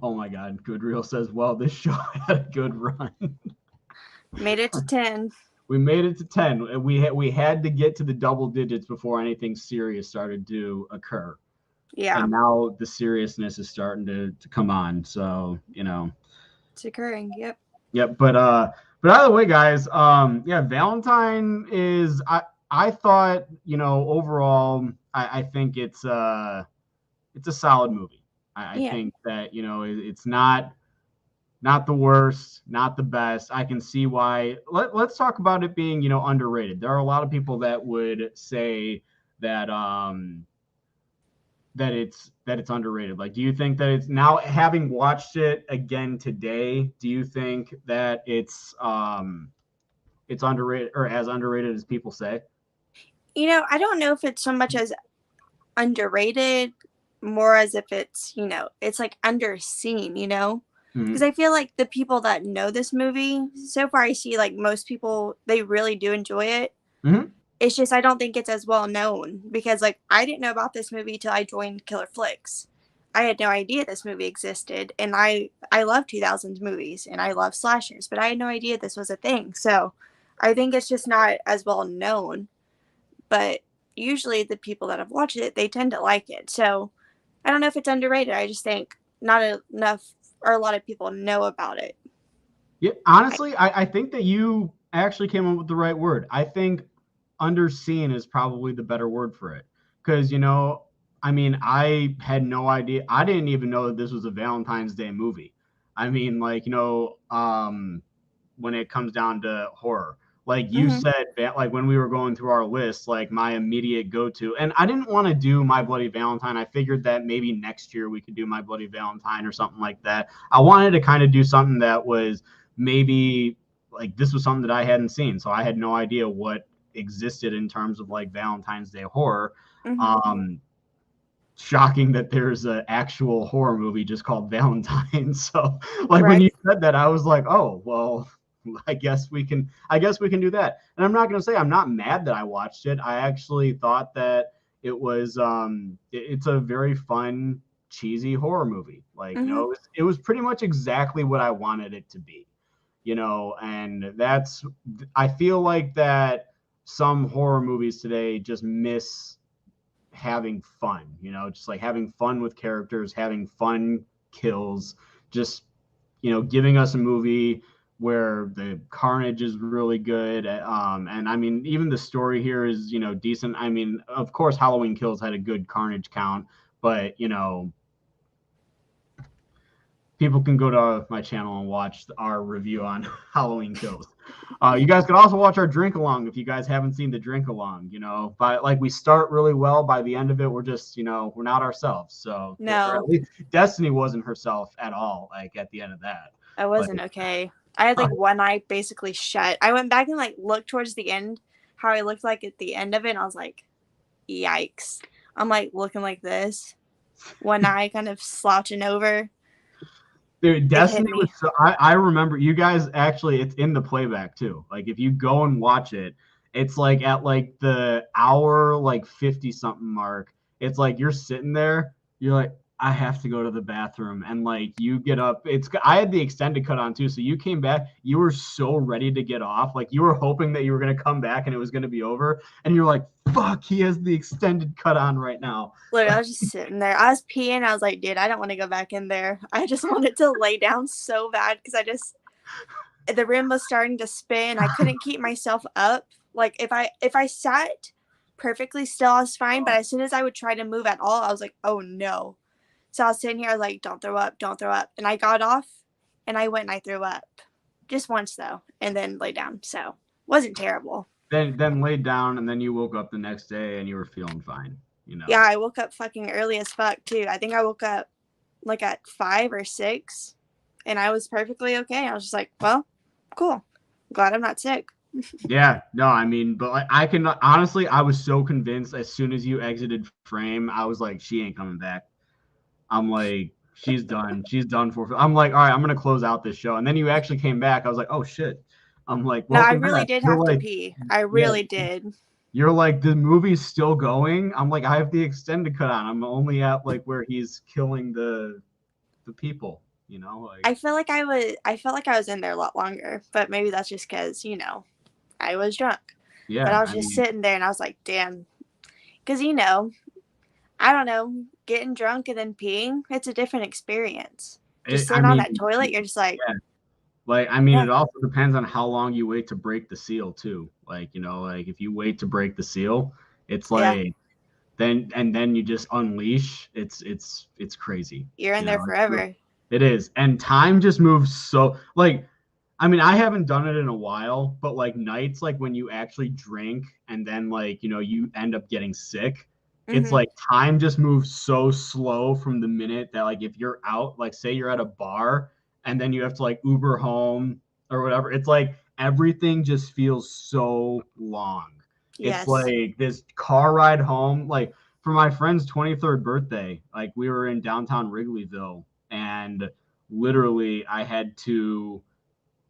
oh my god, Goodreal says, well, this show had a good run. Made it to 10. We made it to 10. We had to get to the double digits before anything serious started to occur. Yeah. And now the seriousness is starting to come on. So, It's occurring. Yep. Yep. But either way, guys, yeah, Valentine is, I thought, overall, I think it's a solid movie. I think that, it's not the worst, not the best. I can see why. Let's talk about it being, underrated. There are a lot of people that would say that that it's underrated. Like, do you think that it's, now having watched it again today, do you think that it's underrated, or as underrated as people say? I don't know if it's so much as underrated, more as if it's, it's like underseen, because I feel like the people that know this movie, so far I see like most people, they really do enjoy it. Mm-hmm. It's just I don't think it's as well known because like I didn't know about this movie till I joined Killer Flicks. I had no idea this movie existed, and I love 2000s movies and I love slashers, but I had no idea this was a thing. So I think it's just not as well known, but usually the people that have watched it, they tend to like it. So I don't know if it's underrated. I just think not enough or a lot of people know about it. Yeah, honestly, I think that you actually came up with the right word. I think underseen is probably the better word for it. Because, I mean, I had no idea. I didn't even know that this was a Valentine's Day movie. I mean, like, when it comes down to horror, like you Mm-hmm. said, like when we were going through our list, like my immediate go-to, and I didn't want to do My Bloody Valentine. I figured that maybe next year we could do My Bloody Valentine or something like that. I wanted to kind of do something that was maybe like this was something that I hadn't seen. So I had no idea what existed in terms of like Valentine's Day horror. Mm-hmm. Um, Shocking that there's an actual horror movie just called Valentine. So like when Right. you said that, I was like, oh well, I guess we can do that. And I'm not gonna say I'm not mad that I watched it. I actually thought that it was it's a very fun, cheesy horror movie. Like, Mm-hmm. it was pretty much exactly what I wanted it to be. And I feel like that some horror movies today just miss having fun, just like having fun with characters, having fun kills, just, giving us a movie where the carnage is really good. And I mean, even the story here is, decent. I mean, of course, Halloween Kills had a good carnage count, but, people can go to my channel and watch our review on Halloween Kills. You guys can also watch our drink along if you guys haven't seen the drink along. But like we start really well. By the end of it, we're just we're not ourselves. So or at No, least Destiny wasn't herself at all. Like at the end of that, I like wasn't okay. I had like one eye basically shut. I went back and like looked towards the end, how I looked like at the end of it, and I was like, yikes. I'm like looking like this, one eye kind of slouching over. dude, It hit Destiny was me. so. I remember you guys actually. It's in the playback too. Like if you go and watch it, it's like at like the hour like 50 something mark. It's like you're sitting there. You're like, I have to go to the bathroom, and like you get up. I had the extended cut on too, so you came back. You were so ready to get off. Like you were hoping that you were gonna come back and it was gonna be over, and you're like, fuck, he has the extended cut on right now. Literally, I was just sitting there. I was peeing. I was like, dude, I don't want to go back in there. I just wanted to lay down so bad because the room was starting to spin. I couldn't keep myself up. Like if I sat perfectly still, I was fine. But as soon as I would try to move at all, I was like, oh no. So I was sitting here, I was like, don't throw up, don't throw up. And I got off and I went and I threw up. Just once though, and then lay down. So wasn't terrible. Then laid down, and then you woke up the next day and you were feeling fine. Yeah, I woke up fucking early as fuck too. I think I woke up like at 5 or 6 and I was perfectly okay. I was just like, well, cool. Glad I'm not sick. Yeah, no, I mean, but like I can honestly, I was so convinced as soon as you exited frame, I was like, she ain't coming back. I'm like, she's done. She's done for. I'm like, all right, I'm gonna close out this show. And then you actually came back. I was like, oh shit. I'm like, No, I welcome really back. did You're have to like, pee. I yeah, really did. you're like, the movie's still going. I'm like, I have the extended cut on. I'm only at like where he's killing the people. Like I felt like I was in there a lot longer, but maybe that's just because, I was drunk. But yeah, I was I just mean, sitting there and I was like, damn. Because, I don't know, getting drunk and then peeing, it's a different experience. Just I sitting on mean, that toilet, you're just like, yeah. Like, I mean, yeah, it also depends on how long you wait to break the seal too. Like, like if you wait to break the seal, it's yeah, like then you just unleash. It's crazy. you're in there forever. It is. And time just moves so like I mean, I haven't done it in a while, but like nights like when you actually drink and then like, you end up getting sick, it's Mm-hmm. like time just moves so slow from the minute that like if you're out, like say you're at a bar and then you have to like Uber home or whatever, it's like everything just feels so long. It's Yes. like this car ride home, like for my friend's 23rd birthday, like we were in downtown Wrigleyville and literally I had to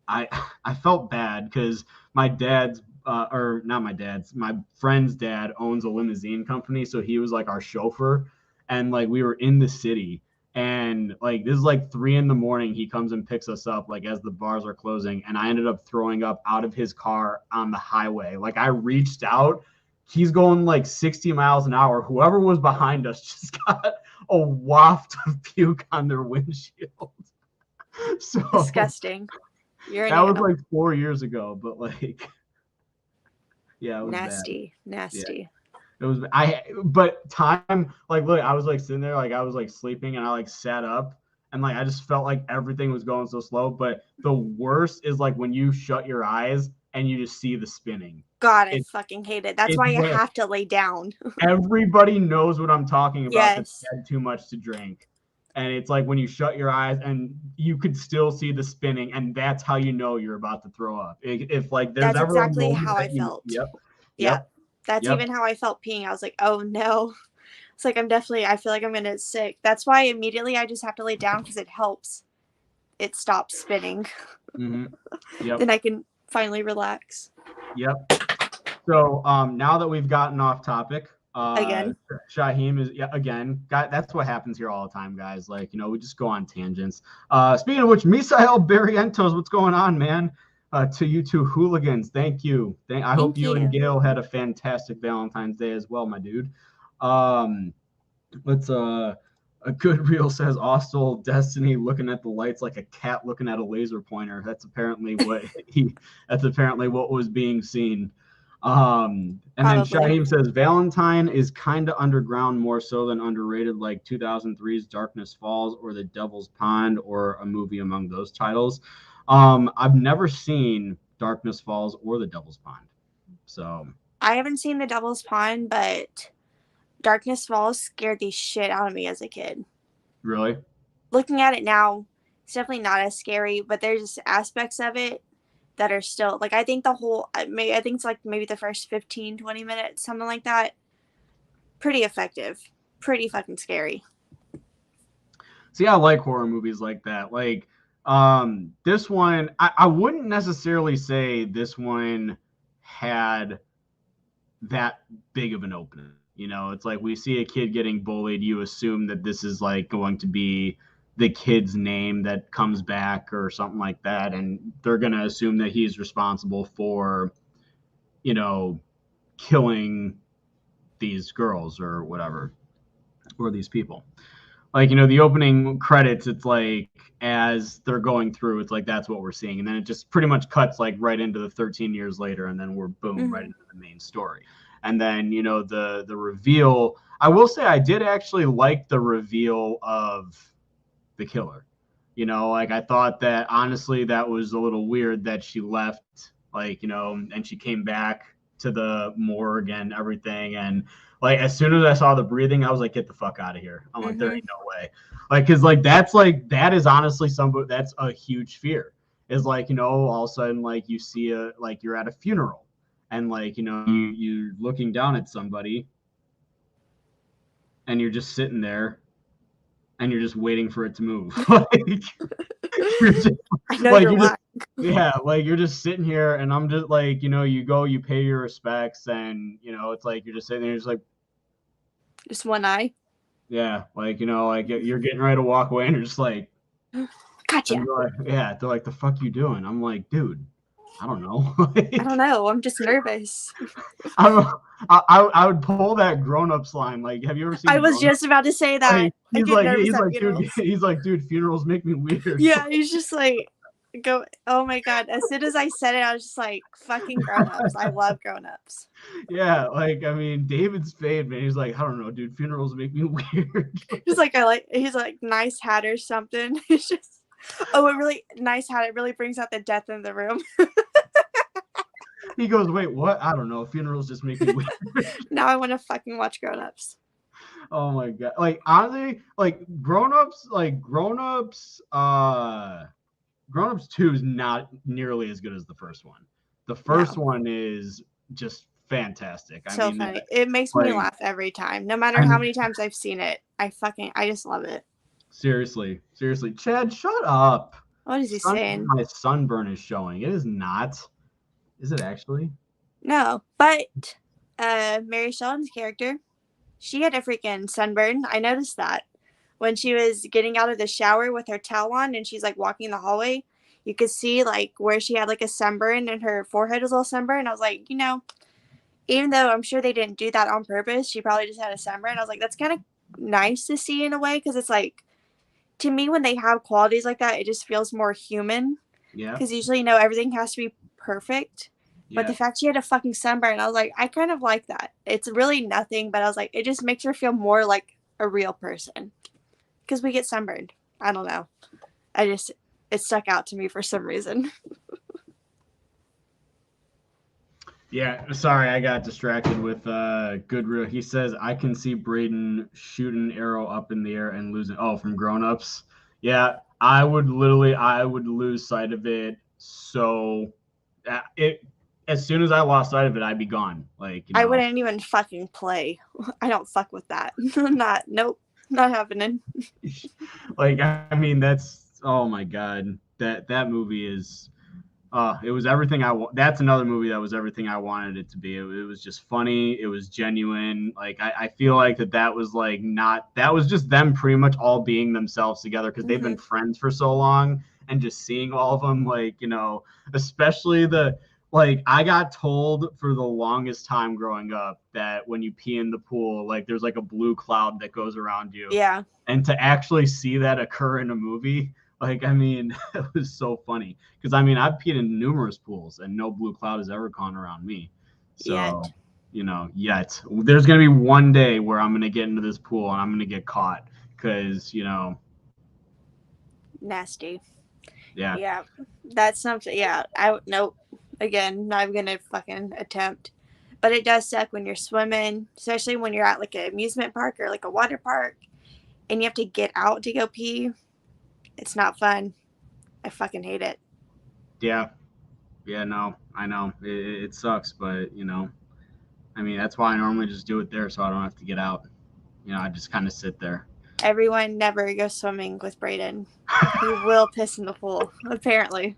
I I felt bad because my dad's or not my dad's, my friend's dad owns a limousine company, so he was like our chauffeur, and like we were in the city, and like this is like 3 a.m. He comes and picks us up like as the bars are closing, and I ended up throwing up out of his car on the highway. Like I reached out, he's going like 60 miles an hour. Whoever was behind us just got a waft of puke on their windshield. So Disgusting. You're an that was animal. like 4 years ago, but like, yeah, it was Nasty. bad. Nasty. It was but time, like, look, I was like sitting there, like I was like sleeping, and I like sat up, and like I just felt like everything was going so slow. But the worst is like when you shut your eyes and you just see the spinning. God, I fucking hate it. That's why you have to lay down. Everybody knows what I'm talking about. Yes. That had too much to drink. And it's like when you shut your eyes and you could still see the spinning, and that's how you know you're about to throw up. If like there's That's ever exactly a moment how I that you, felt. Yep. That's even how I felt peeing. I was like, oh no. It's like I feel like I'm gonna sick. That's why immediately I just have to lay down because it helps. It stops spinning. Mm-hmm. Yep. Then I can finally relax. Yep. So now that we've gotten off topic, Again. Shaheem is again. That's what happens here all the time, guys. Like, you know, we just go on tangents. Speaking of which, Misael Barrientos, what's going on, man? To you two hooligans, thank you. I hope you and Gail had a fantastic Valentine's Day as well, my dude. Let's a good reel says Austal Destiny looking at the lights like a cat looking at a laser pointer. That's apparently what was being seen. And then Shaheem says Valentine is kind of underground more so than underrated, like 2003's Darkness Falls or The Devil's Pond or a movie among those titles. I've never seen Darkness Falls or The Devil's Pond. So I haven't seen The Devil's Pond, but Darkness Falls scared the shit out of me as a kid. Really? Looking at it now, it's definitely not as scary, but there's aspects of it that are still, like, I think it's like maybe the first 15, 20 minutes, something like that. Pretty effective. Pretty fucking scary. See, I like horror movies like that. Like, this one, I wouldn't necessarily say this one had that big of an opening. You know, it's like we see a kid getting bullied. You assume that this is like going to be the kid's name that comes back or something like that. And they're going to assume that he's responsible for, you know, killing these girls or whatever, or these people. Like, you know, the opening credits, it's like as they're going through, it's like that's what we're seeing. And then it just pretty much cuts like right into the 13 years later. And then we're boom, right into the main story. And then, you know, the reveal, I will say I did actually like the reveal of the killer. You know, like I thought that honestly that was a little weird that she left, like, you know, and she came back to the morgue and everything. And like as soon as I saw the breathing, I was like, get the fuck out of here. I'm like, there ain't no way. Like, cause like that is honestly that's a huge fear. Is like, you know, all of a sudden like you see like you're at a funeral. And like, you know, you're looking down at somebody and you're just sitting there and you're just waiting for it to move. You're just, I know you're lying. Yeah, like you're just sitting here and I'm just like, you know, you go, you pay your respects and, you know, it's like you're just sitting there just like. Just one eye? Yeah, like, you know, like you're getting ready to walk away and you're just like. Gotcha. They're like, the fuck you doing? I'm like, dude. I don't know. I don't know. I'm just nervous. I would pull that grown-ups line. Like, have you ever seen? I was just about to say that. Like, he's like, dude, funerals make me weird. Yeah, he's just like, oh my god. As soon as I said it, I was just like, fucking grown-ups. I love grown-ups. Yeah, like, I mean, David's fade, man. He's like, I don't know, dude, funerals make me weird. He's like, nice hat or something. It's just, a really nice hat. It really brings out the death in the room. He goes, wait, what? I don't know. Funerals just make me weird. Now I want to fucking watch Grown Ups. Oh my god. Like, honestly, like Grown Ups 2 is not nearly as good as the first one. The first one is just fantastic. I mean, funny. It makes me laugh every time. No matter how many times I've seen it. I just love it. Seriously. Chad, shut up. What is he saying? My sunburn is showing. It is not. Is it actually? No, but Mary Sheldon's character, she had a freaking sunburn. I noticed that when she was getting out of the shower with her towel on and she's like walking the hallway. You could see like where she had like a sunburn and her forehead was a little sunburn. I was like, even though I'm sure they didn't do that on purpose, she probably just had a sunburn. I was like, that's kind of nice to see in a way because it's like, to me, when they have qualities like that, it just feels more human. Yeah. Because usually, everything has to be perfect. Yeah. But the fact she had a fucking sunburn, I was like, I kind of like that. It's really nothing, but I was like, it just makes her feel more like a real person. Because we get sunburned. I don't know. It stuck out to me for some reason. Yeah, sorry, I got distracted with Goodreal. He says, I can see Braden shoot an arrow up in the air and lose it. Oh, from Grown Ups. Yeah, I would lose sight of it. So as soon as I lost sight of it, I'd be gone. Like, I wouldn't even fucking play. I don't fuck with that. Nope, not happening. Like, I mean, oh my God, that movie is. It was everything that's another movie that was everything I wanted it to be. It was just funny. It was genuine. Like, I feel like that was like that was just them pretty much all being themselves together because they've been friends for so long, and just seeing all of them, like, especially I got told for the longest time growing up that when you pee in the pool, like there's like a blue cloud that goes around you. Yeah. And to actually see that occur in a movie, like, I mean, it was so funny because, I mean, I've peed in numerous pools and no blue cloud has ever gone around me. So, yet. There's going to be one day where I'm going to get into this pool and I'm going to get caught because, Nasty. Yeah. Yeah. That's something. Yeah. Nope. Again, not even going to fucking attempt. But it does suck when you're swimming, especially when you're at like an amusement park or like a water park and you have to get out to go pee. It's not fun. I fucking hate it. Yeah. Yeah, no, I know. It sucks, but, I mean, that's why I normally just do it there so I don't have to get out. I just kind of sit there. Everyone never goes swimming with Braden. He will piss in the pool, apparently.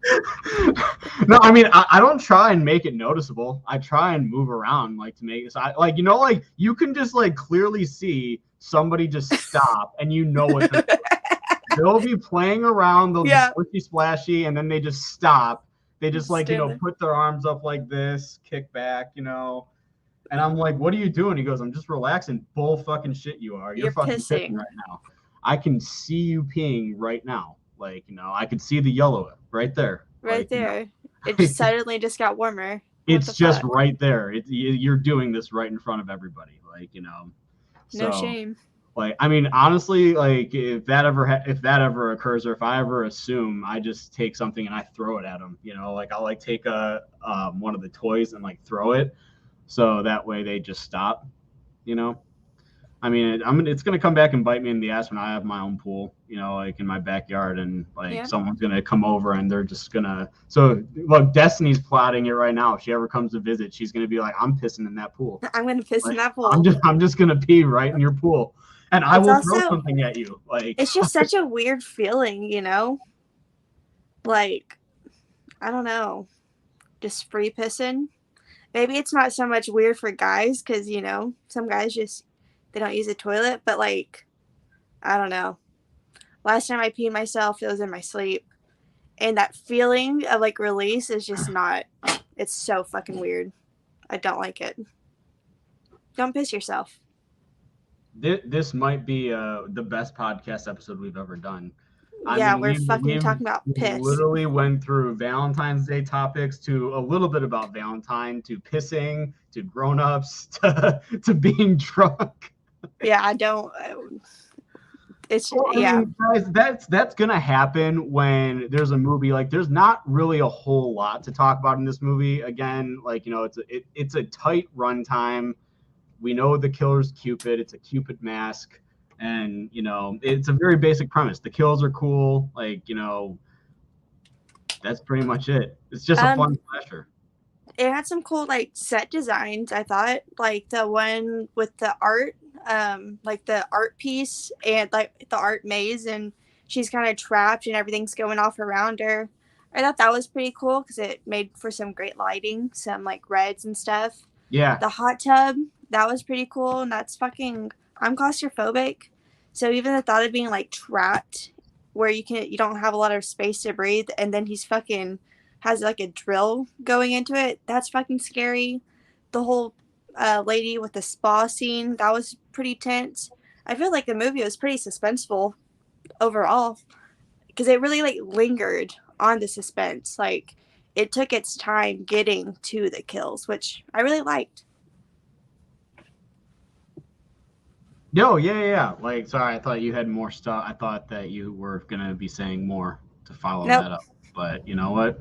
No, I mean, I don't try and make it noticeable. I try and move around, like, to make it so you can just like clearly see somebody just stop and what they're doing. They'll be playing around, they'll be squishy splashy, and then they just stop. They just put their arms up like this, kick back, and I'm like, what are you doing? He goes, I'm just relaxing. Bull fucking shit you are. You're fucking pissing right now. I can see you peeing right now. Like, I could see the yellow right there. Right there. It just suddenly just got warmer. It's just right there. You're doing this right in front of everybody. Like, No shame. Like, I mean, honestly, like, if that ever occurs, or if I ever assume, I just take something and I throw it at them. Like, I'll like take one of the toys and like throw it, so that way they just stop. I mean, it's gonna come back and bite me in the ass when I have my own pool. Like in my backyard, and like someone's gonna come over and they're just gonna. So look, Destiny's plotting it right now. If she ever comes to visit, she's gonna be like, "I'm pissing in that pool. I'm gonna piss in that pool. I'm just gonna pee right in your pool." And I will throw something at you. Like, it's just such a weird feeling, Like, I don't know, just free pissing. Maybe it's not so much weird for guys because some guys they don't use a toilet. But like, I don't know. Last time I peed myself, it was in my sleep, and that feeling of like release is just not. It's so fucking weird. I don't like it. Don't piss yourself. This might be the best podcast episode we've ever done. We're fucking talking about piss. We literally went through Valentine's Day topics, to a little bit about Valentine, to pissing, to grown-ups, to being drunk. Yeah, I don't. It's mean, guys, that's gonna happen when there's a movie. Like, there's not really a whole lot to talk about in this movie. Again, like, it's a tight runtime. We know the killer's Cupid. It's a Cupid mask. And, it's a very basic premise. The kills are cool. Like, that's pretty much it. It's just a fun slasher. It had some cool, like, set designs, I thought. Like, the one with the art, like, the art piece and, like, the art maze. And she's kind of trapped and everything's going off around her. I thought that was pretty cool because it made for some great lighting, some like reds and stuff. Yeah. The hot tub, that was pretty cool, and that's fucking. I'm claustrophobic, so even the thought of being like trapped, where you don't have a lot of space to breathe, and then he's fucking has like a drill going into it. That's fucking scary. The whole lady with the spa scene, that was pretty tense. I feel like the movie was pretty suspenseful overall because it really like lingered on the suspense. Like it took its time getting to the kills, which I really liked. Yo, yeah. Like, sorry, I thought you had more stuff. I thought that you were gonna be saying more to follow Nope. that up. But you know what?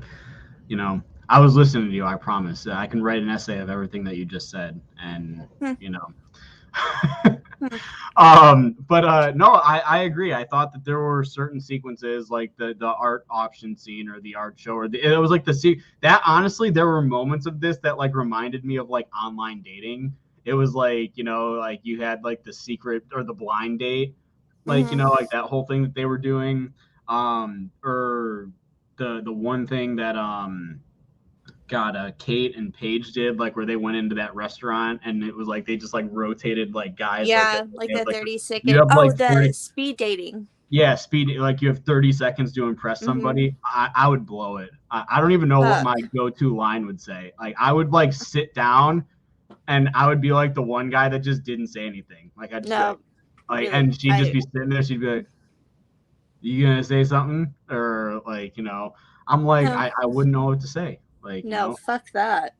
I was listening to you. I promise. I can write an essay of everything that you just said, and you know. But no, I agree. I thought that there were certain sequences like the art option scene or the art show or it was like that honestly there were moments of this that like reminded me of like online dating. It was like, like you had like the secret or the blind date, like, like that whole thing that they were doing. Or the one thing that Kate and Paige did, like where they went into that restaurant and it was like they just like rotated like guys. Yeah, like the like, 30-second. you have like The 30, speed dating. yeah, speed, like you have 30 seconds to impress somebody. I would blow it. I don't even know what my go-to line would say. Like I would like sit down and I would be like the one guy that just didn't say anything. Like I'd just be like, really, and she'd just be sitting there. She'd be like, "You gonna say something?" Or like, I'm like, I wouldn't know what to say. Like, no, fuck that.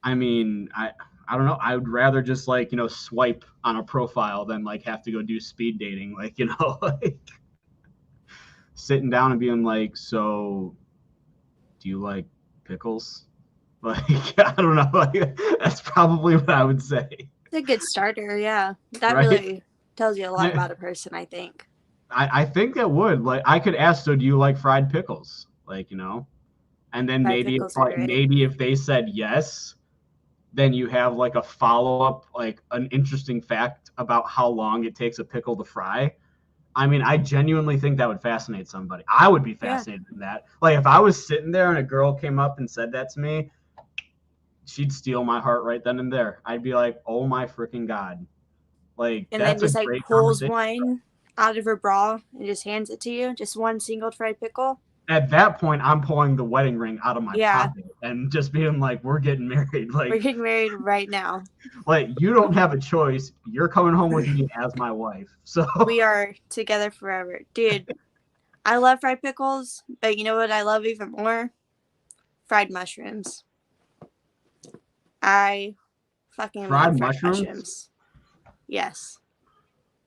I mean, I don't know. I would rather just like, swipe on a profile than like have to go do speed dating. Like, like sitting down and being like, so do you like pickles? Like, I don't know. Like, that's probably what I would say. It's a good starter, yeah. That Right? Really tells you a lot about a person, I think. I think it would. Like, I could ask, so do you like fried pickles? Like, and then maybe if they said yes, then you have like a follow-up, like an interesting fact about how long it takes a pickle to fry. I mean, I genuinely think that would fascinate somebody. I would be fascinated in that. Like if I was sitting there and a girl came up and said that to me, she'd steal my heart right then and there. I'd be like, oh my freaking God. Like, and that's then just like pulls one out of her bra and just hands it to you. Just one single fried pickle. At that point, I'm pulling the wedding ring out of my pocket and just being like, we're getting married. Like, we're getting married right now. Like, you don't have a choice. You're coming home with me as my wife. So we are together forever. Dude, I love fried pickles, but you know what I love even more? Fried mushrooms. I fucking love fried mushrooms. Yes.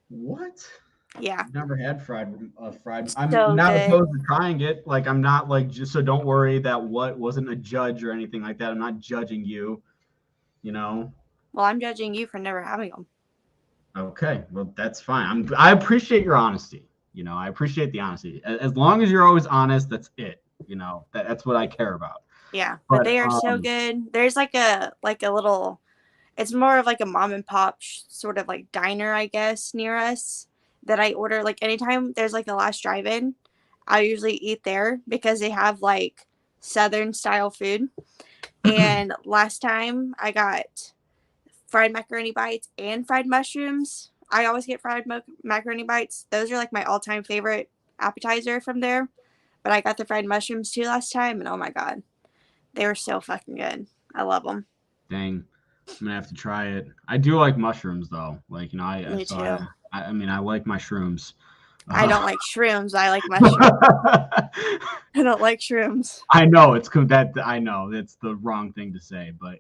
What? Yeah. I've never had fried. I'm not opposed to trying it. Like, I'm not like, just so don't worry that wasn't a judge or anything like that. I'm not judging you, Well, I'm judging you for never having them. Okay. Well, that's fine. I appreciate your honesty. I appreciate the honesty. As long as you're always honest, that's it. That's what I care about. Yeah. But they are so good. There's like a little, it's more of like a mom and pop sort of like diner, I guess, near us that I order. Like anytime there's like the last drive-in, I usually eat there because they have like Southern style food. And last time I got fried macaroni bites and fried mushrooms. I always get fried macaroni bites. Those are like my all-time favorite appetizer from there. But I got the fried mushrooms too last time, and oh my God, they were so fucking good. I love them. Dang. I'm gonna have to try it. I do like mushrooms though. Like, Me too. I mean, I like my shrooms. I don't like shrooms. I like mushrooms. I don't like shrooms. I know I know it's the wrong thing to say, but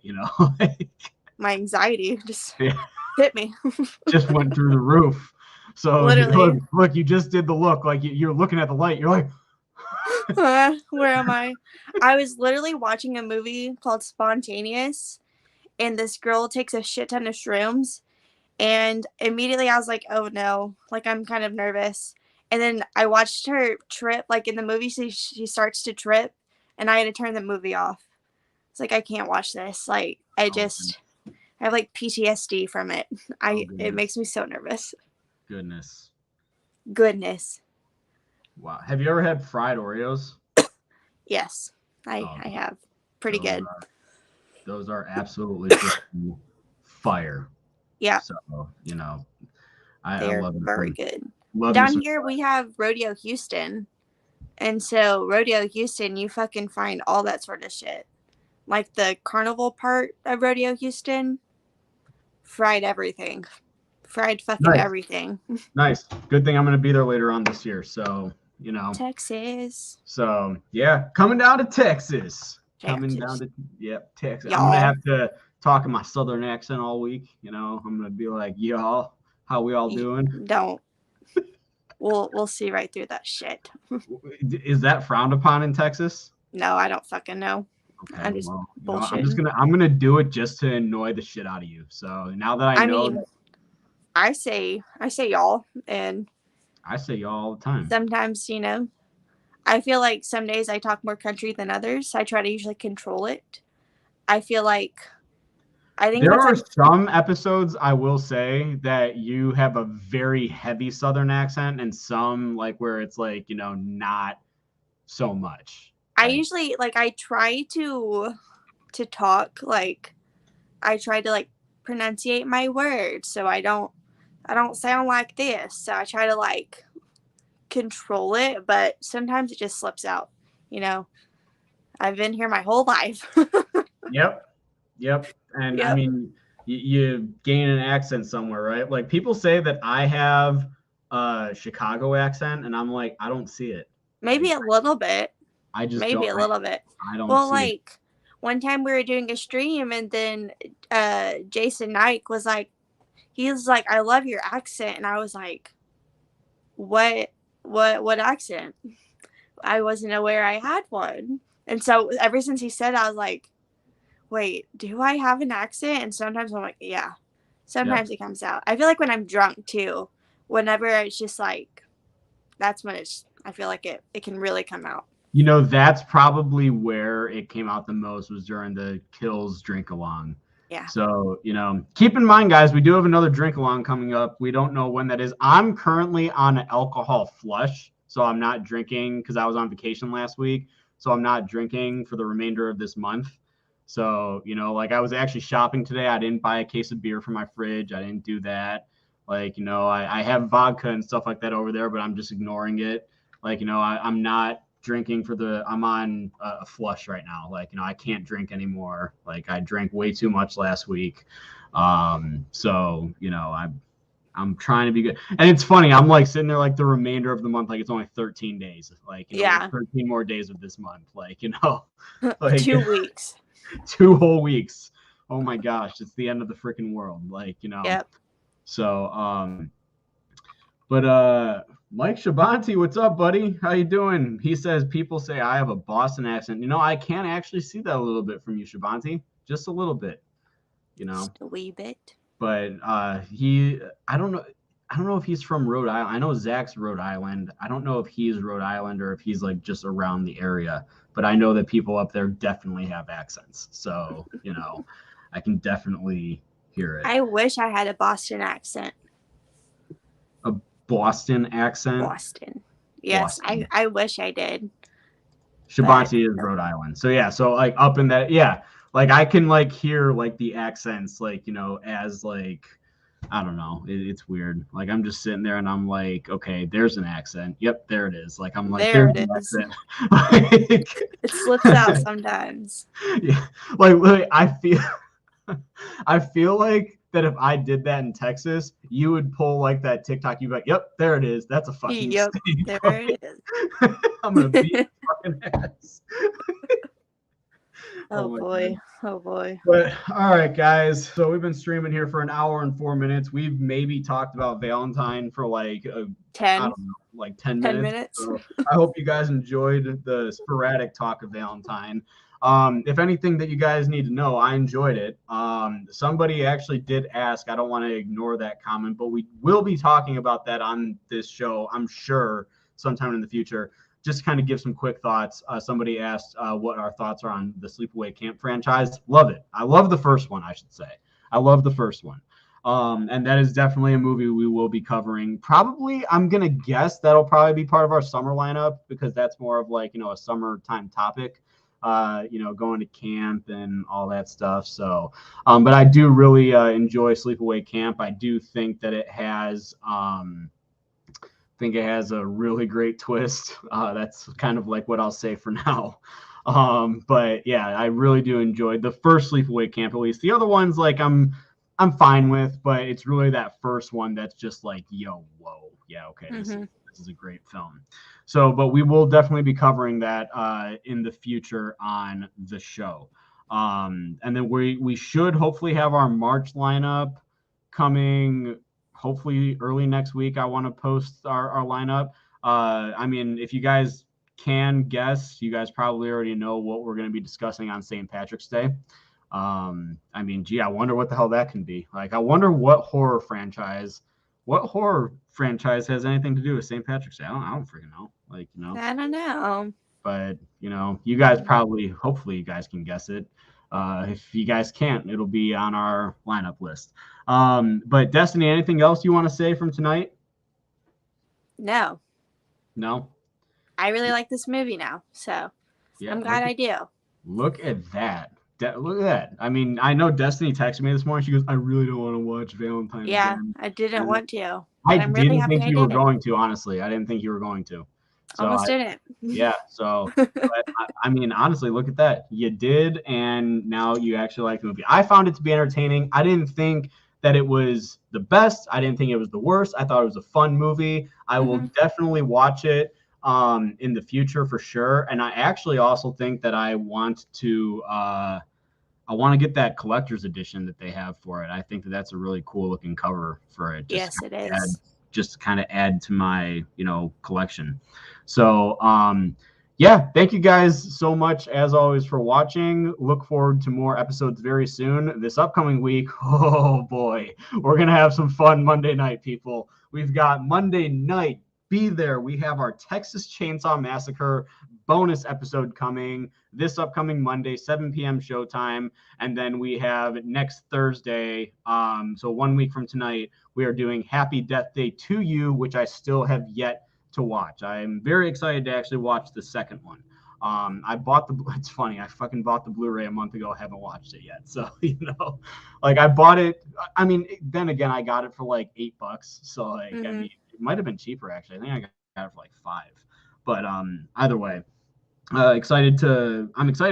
like, my anxiety just hit me. Just went through the roof. So literally, look, you just did the look. Like you're looking at the light. You're like, where am I? I was literally watching a movie called Spontaneous, and this girl takes a shit ton of shrooms. And immediately I was like, oh no, like I'm kind of nervous. And then I watched her trip, like in the movie, she starts to trip, and I had to turn the movie off. It's like, I can't watch this. Like, I have like PTSD from it. It makes me so nervous. Goodness. Wow. Have you ever had fried Oreos? Yes, I have. Pretty good. Those are absolutely fire. Yeah, So, I they're love very good. Love Down here we have Rodeo Houston. And so Rodeo Houston, you fucking find all that sort of shit. Like the carnival part of Rodeo Houston, fried everything. Fried fucking everything. Nice. Good thing I'm going to be there later on this year. So, Texas. So, yeah, coming down to Texas. Texas. Texas. Y'all. I'm going to have to talk in my southern accent all week. I'm going to be like, y'all, how we all doing? Don't. We'll see right through that shit. Is that frowned upon in Texas? No, I don't fucking know. Okay, I'm just bullshit. I'm gonna do it just to annoy the shit out of you. So now that I know, I say y'all, and I say y'all all the time. Sometimes, I feel like some days I talk more country than others. I try to usually control it. I think there are some episodes I will say that you have a very heavy Southern accent, and some like where it's like not so much. I usually I try to talk I try to pronunciate my words so I don't sound like this. So I try to control it, but sometimes it just slips out. I've been here my whole life. Yep. And I mean, you gain an accent somewhere, right? Like people say that I have a Chicago accent, and I'm like, I don't see it. Maybe a little bit. I just maybe a little bit. I don't see it. One time we were doing a stream, and then Jason Knight was like, I love your accent, and I was like, what accent? I wasn't aware I had one. And so ever since he said, I was like, wait, do I have an accent? And sometimes I'm like, yeah. Sometimes it comes out. I feel like when I'm drunk too, whenever it's just that's when I feel like it can really come out. That's probably where it came out the most, was during the Kills drink along. Yeah. So, keep in mind, guys, we do have another drink along coming up. We don't know when that is. I'm currently on an alcohol flush, so I'm not drinking because I was on vacation last week. So I'm not drinking for the remainder of this month. So, I was actually shopping today. I didn't buy a case of beer for my fridge. I didn't do that. I have vodka and stuff like that over there, but I'm just ignoring it. I'm not drinking I'm on a flush right now. I can't drink anymore. I drank way too much last week. So, I'm trying to be good. And it's funny, I'm sitting there the remainder of the month, it's only 13 days. 13 more days of this month. 2 weeks. 2 whole weeks. Oh my gosh, it's the end of the freaking world. Yep. So, but Mike Shabanti, what's up, buddy? How you doing? He says people say I have a Boston accent. I can actually see that a little bit from you, Shabanti. Just a little bit. Just a wee bit. But I don't know if he's from Rhode Island. I know Zach's Rhode Island. I don't know if he's Rhode Island or if he's just around the area. But I know that people up there definitely have accents. So, I can definitely hear it. I wish I had a Boston accent. A Boston accent? Boston. Yes, Boston. I wish I did. Shabanti is Rhode Island. So, yeah. So, up in that, yeah. I can hear the accents as I don't know. It's weird. I'm just sitting there and I'm like, okay, there's an accent. Yep, there it is. I'm like, there it is. It slips out sometimes. Yeah, literally, I feel like that if I did that in Texas, you would pull that TikTok. You'd be like, yep, there it is. That's a fucking. Yep, there it is. I'm gonna beat your fucking ass. Oh boy. But all right, guys. So we've been streaming here for an hour and 4 minutes. We've maybe talked about Valentine for 10. I don't know, 10 minutes. So I hope you guys enjoyed the sporadic talk of Valentine. If anything that you guys need to know, I enjoyed it. Somebody actually did ask. I don't want to ignore that comment, but we will be talking about that on this show, I'm sure, sometime in the future. Just kind of give some quick thoughts. Somebody asked what our thoughts are on the Sleepaway Camp franchise. Love it. I love the first one, I should say. I love the first one. And that is definitely a movie we will be covering. Probably, I'm gonna guess that'll probably be part of our summer lineup because that's more of like, a summertime topic. Going to camp and all that stuff. So, but I do really enjoy Sleepaway Camp. I do think that it has a really great twist. That's kind of like what I'll say for now. But yeah, I really do enjoy the first Sleepaway Camp, at least. The other ones, like I'm fine with, but it's really that first one that's just like, yo, whoa, yeah, okay, this is a great film. So, but we will definitely be covering that in the future on the show. And then we should hopefully have our March lineup coming hopefully early next week. I want to post our lineup. I mean, if you guys can guess, you guys probably already know what we're going to be discussing on St. Patrick's Day. I mean, I wonder what the hell that can be. Like, I wonder what horror franchise has anything to do with St. Patrick's Day. I don't freaking know. Like, I don't know. But, you guys hopefully you guys can guess it. If you guys can't, it'll be on our lineup list. But Destiny, anything else you want to say from tonight? No. No? I really like this movie now, so yeah, I'm glad I do. Look at that. Look at that. I mean, I know Destiny texted me this morning. She goes, I really don't want to watch Valentine again. I didn't want to. I didn't think you were going to, honestly. I didn't think you were going to. So almost didn't. Yeah. So, but I mean, honestly, look at that. You did, and now you actually like the movie. I found it to be entertaining. I didn't think that it was the best. I didn't think it was the worst. I thought it was a fun movie. I will definitely watch it in the future for sure. And I actually also think that I want to get that collector's edition that they have for it. I think that that's a really cool looking cover for it. Yes, it is. Just to kind of add to my, collection. So, yeah, thank you guys so much as always for watching. Look forward to more episodes very soon. This upcoming week, oh boy, we're going to have some fun Monday night, people. We've got Monday night. Be there. We have our Texas Chainsaw Massacre bonus episode coming this upcoming Monday, 7 p.m. showtime. And then we have next Thursday, so 1 week from tonight, we are doing Happy Death Day to You, which I still have yet to watch. I'm very excited to actually watch the second one. It's funny, I fucking bought the Blu-ray a month ago. I haven't watched it yet. So, like I bought it. I mean, then again, I got it for like $8. So like, I mean, it might have been cheaper actually. I think I got it for like $5. But either way, I'm excited to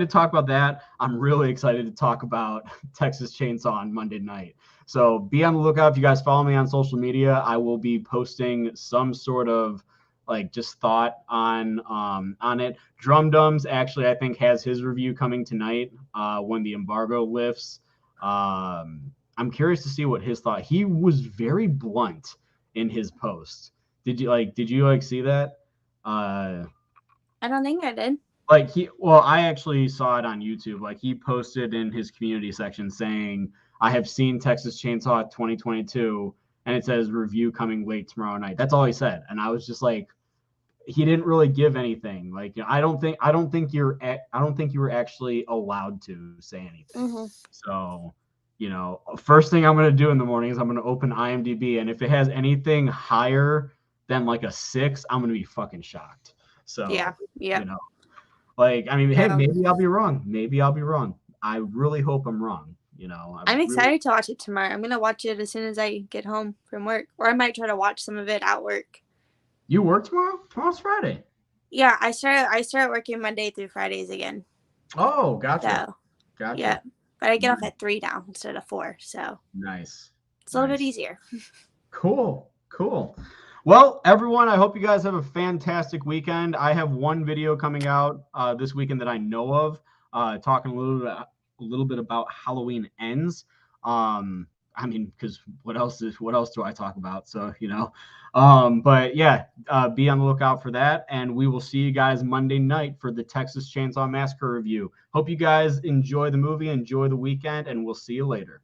talk about that. I'm really excited to talk about Texas Chainsaw on Monday night. So be on the lookout. If you guys follow me on social media, I will be posting some sort of like just thought on it. Drum Dums actually, I think, has his review coming tonight when the embargo lifts. I'm curious to see what his thought. He was very blunt in his post. Did you see that? I don't think I did. I actually saw it on YouTube. Like, he posted in his community section saying, I have seen Texas Chainsaw 2022, and it says review coming late tomorrow night. That's all he said. And I was just like, he didn't really give anything. Like, I don't think you were actually allowed to say anything. So, first thing I'm going to do in the morning is I'm going to open IMDb, and if it has anything higher than like a 6, I'm going to be fucking shocked. So, yeah. Like, I mean, hey, maybe I'll be wrong. I really hope I'm wrong. I'm excited to watch it tomorrow. I'm going to watch it as soon as I get home from work, or I might try to watch some of it at work. You work tomorrow? Tomorrow's Friday. Yeah, I start working Monday through Fridays again. Oh, gotcha. So, gotcha. Yeah, but I get off at 3 now instead of 4, so nice. It's a little bit easier. Cool. Well, everyone, I hope you guys have a fantastic weekend. I have one video coming out this weekend that I know of, talking a little bit about Halloween Ends. I mean, because what else do I talk about? So, but yeah, be on the lookout for that. And we will see you guys Monday night for the Texas Chainsaw Massacre review. Hope you guys enjoy the movie, enjoy the weekend, and we'll see you later.